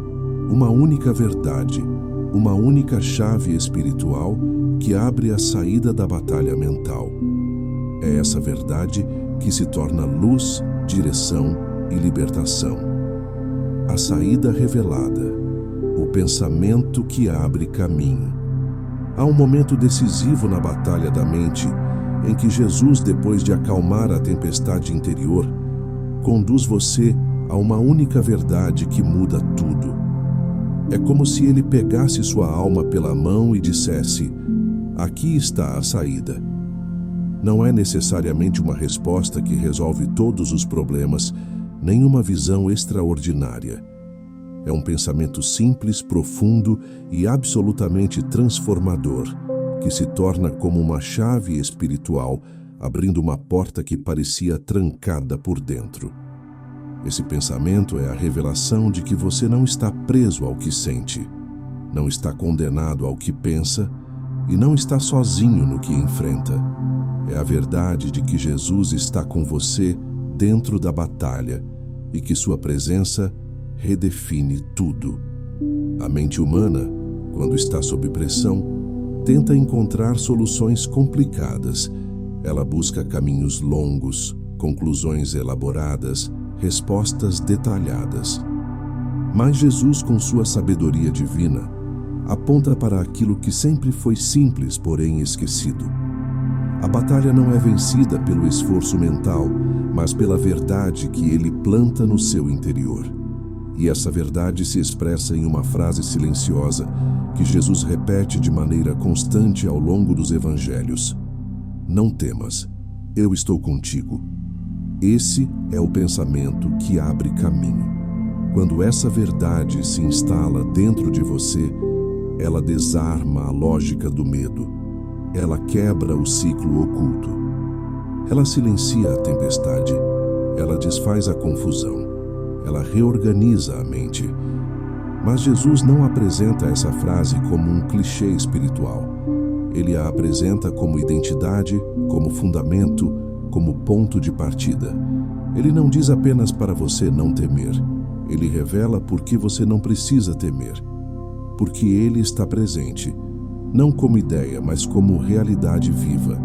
uma única verdade, uma única chave espiritual que abre a saída da batalha mental. É essa verdade que se torna luz, direção e libertação. A saída revelada, o pensamento que abre caminho. Há um momento decisivo na batalha da mente em que Jesus, depois de acalmar a tempestade interior, conduz você a uma única verdade que muda tudo. É como se ele pegasse sua alma pela mão e dissesse: aqui está a saída. Não é necessariamente uma resposta que resolve todos os problemas, nem uma visão extraordinária. É um pensamento simples, profundo e absolutamente transformador, que se torna como uma chave espiritual, abrindo uma porta que parecia trancada por dentro. Esse pensamento é a revelação de que você não está preso ao que sente, não está condenado ao que pensa e não está sozinho no que enfrenta. É a verdade de que Jesus está com você dentro da batalha e que sua presença redefine tudo. A mente humana, quando está sob pressão, tenta encontrar soluções complicadas. Ela busca caminhos longos, conclusões elaboradas, respostas detalhadas. Mas Jesus, com sua sabedoria divina, aponta para aquilo que sempre foi simples, porém esquecido. A batalha não é vencida pelo esforço mental, mas pela verdade que ele planta no seu interior. E essa verdade se expressa em uma frase silenciosa que Jesus repete de maneira constante ao longo dos evangelhos: não temas, eu estou contigo. Esse é o pensamento que abre caminho. Quando essa verdade se instala dentro de você, ela desarma a lógica do medo. Ela quebra o ciclo oculto. Ela silencia a tempestade. Ela desfaz a confusão. Ela reorganiza a mente. Mas Jesus não apresenta essa frase como um clichê espiritual. Ele a apresenta como identidade, como fundamento, como ponto de partida. Ele não diz apenas para você não temer. Ele revela por que você não precisa temer. Porque ele está presente, não como ideia, mas como realidade viva.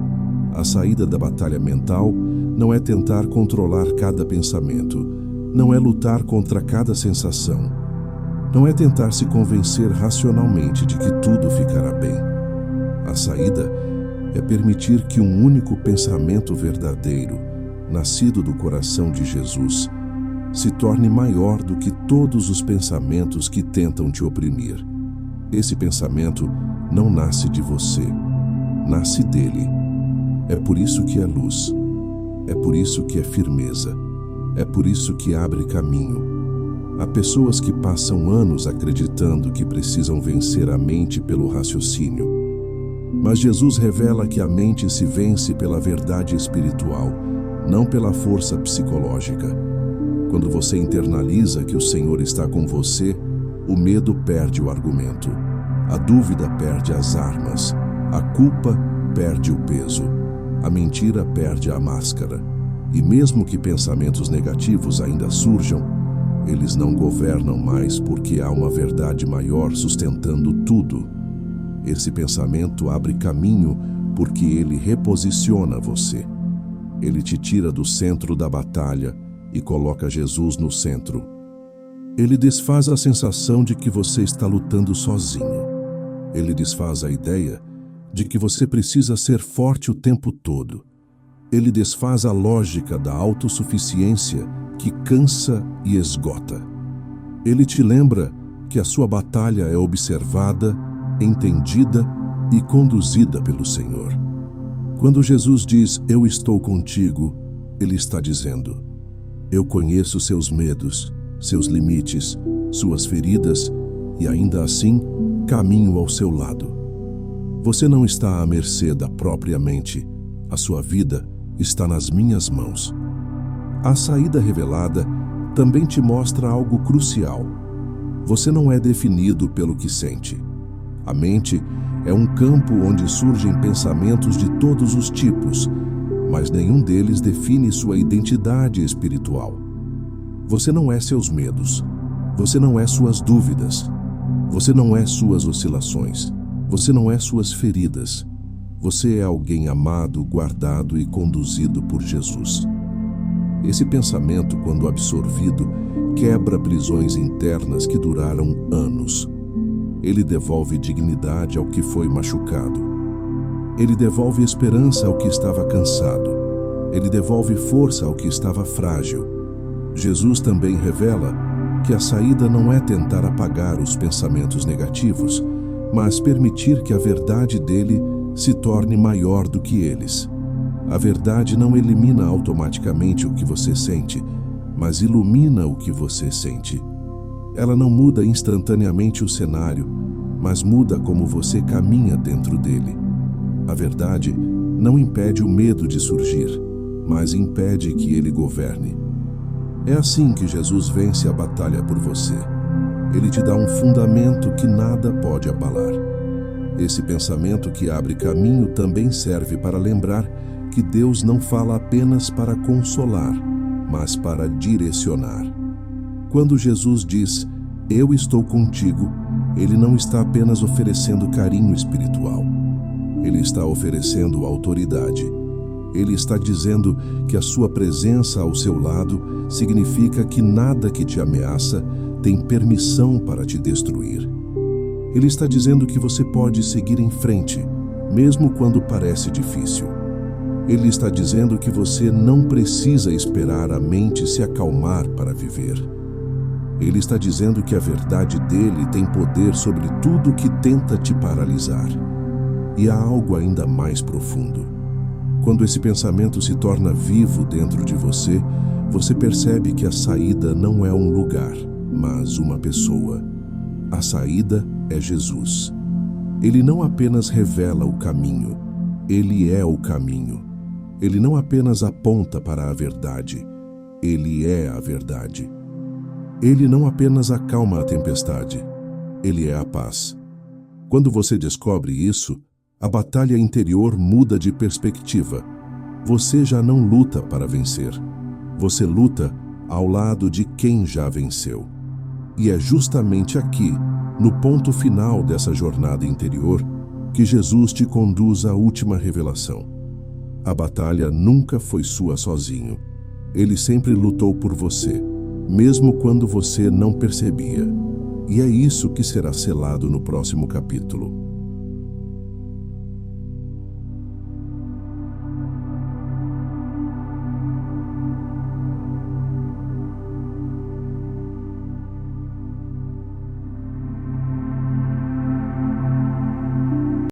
A saída da batalha mental não é tentar controlar cada pensamento, não é lutar contra cada sensação, não é tentar se convencer racionalmente de que tudo ficará bem. A saída é permitir que um único pensamento verdadeiro, nascido do coração de Jesus, se torne maior do que todos os pensamentos que tentam te oprimir. Esse pensamento não nasce de você, nasce dele. É por isso que é luz, é por isso que é firmeza, é por isso que abre caminho. Há pessoas que passam anos acreditando que precisam vencer a mente pelo raciocínio. Mas Jesus revela que a mente se vence pela verdade espiritual, não pela força psicológica. Quando você internaliza que o Senhor está com você, o medo perde o argumento, a dúvida perde as armas, a culpa perde o peso, a mentira perde a máscara. E mesmo que pensamentos negativos ainda surjam, eles não governam mais porque há uma verdade maior sustentando tudo. Esse pensamento abre caminho porque ele reposiciona você. Ele te tira do centro da batalha e coloca Jesus no centro. Ele desfaz a sensação de que você está lutando sozinho. Ele desfaz a ideia de que você precisa ser forte o tempo todo. Ele desfaz a lógica da autossuficiência que cansa e esgota. Ele te lembra que a sua batalha é observada, entendida e conduzida pelo Senhor. Quando Jesus diz, "Eu estou contigo", Ele está dizendo, "Eu conheço seus medos, seus limites, suas feridas e ainda assim caminho ao seu lado." Você não está à mercê da própria mente. A sua vida está nas minhas mãos. A saída revelada também te mostra algo crucial. Você não é definido pelo que sente. A mente é um campo onde surgem pensamentos de todos os tipos, mas nenhum deles define sua identidade espiritual. Você não é seus medos. Você não é suas dúvidas. Você não é suas oscilações. Você não é suas feridas. Você é alguém amado, guardado e conduzido por Jesus. Esse pensamento, quando absorvido, quebra prisões internas que duraram anos. Ele devolve dignidade ao que foi machucado. Ele devolve esperança ao que estava cansado. Ele devolve força ao que estava frágil. Jesus também revela que a saída não é tentar apagar os pensamentos negativos, mas permitir que a verdade dele se torne maior do que eles. A verdade não elimina automaticamente o que você sente, mas ilumina o que você sente. Ela não muda instantaneamente o cenário, mas muda como você caminha dentro dele. A verdade não impede o medo de surgir, mas impede que ele governe. É assim que Jesus vence a batalha por você. Ele te dá um fundamento que nada pode abalar. Esse pensamento que abre caminho também serve para lembrar que Deus não fala apenas para consolar, mas para direcionar. Quando Jesus diz, "Eu estou contigo", Ele não está apenas oferecendo carinho espiritual. Ele está oferecendo autoridade. Ele está dizendo que a sua presença ao seu lado significa que nada que te ameaça tem permissão para te destruir. Ele está dizendo que você pode seguir em frente, mesmo quando parece difícil. Ele está dizendo que você não precisa esperar a mente se acalmar para viver. Ele está dizendo que a verdade dele tem poder sobre tudo que tenta te paralisar. E há algo ainda mais profundo. Quando esse pensamento se torna vivo dentro de você, você percebe que a saída não é um lugar, mas uma pessoa. A saída é Jesus. Ele não apenas revela o caminho, ele é o caminho. Ele não apenas aponta para a verdade, ele é a verdade. Ele não apenas acalma a tempestade, ele é a paz. Quando você descobre isso, a batalha interior muda de perspectiva. Você já não luta para vencer. Você luta ao lado de quem já venceu. E é justamente aqui, no ponto final dessa jornada interior, que Jesus te conduz à última revelação. A batalha nunca foi sua sozinho. Ele sempre lutou por você, mesmo quando você não percebia. E é isso que será selado no próximo capítulo.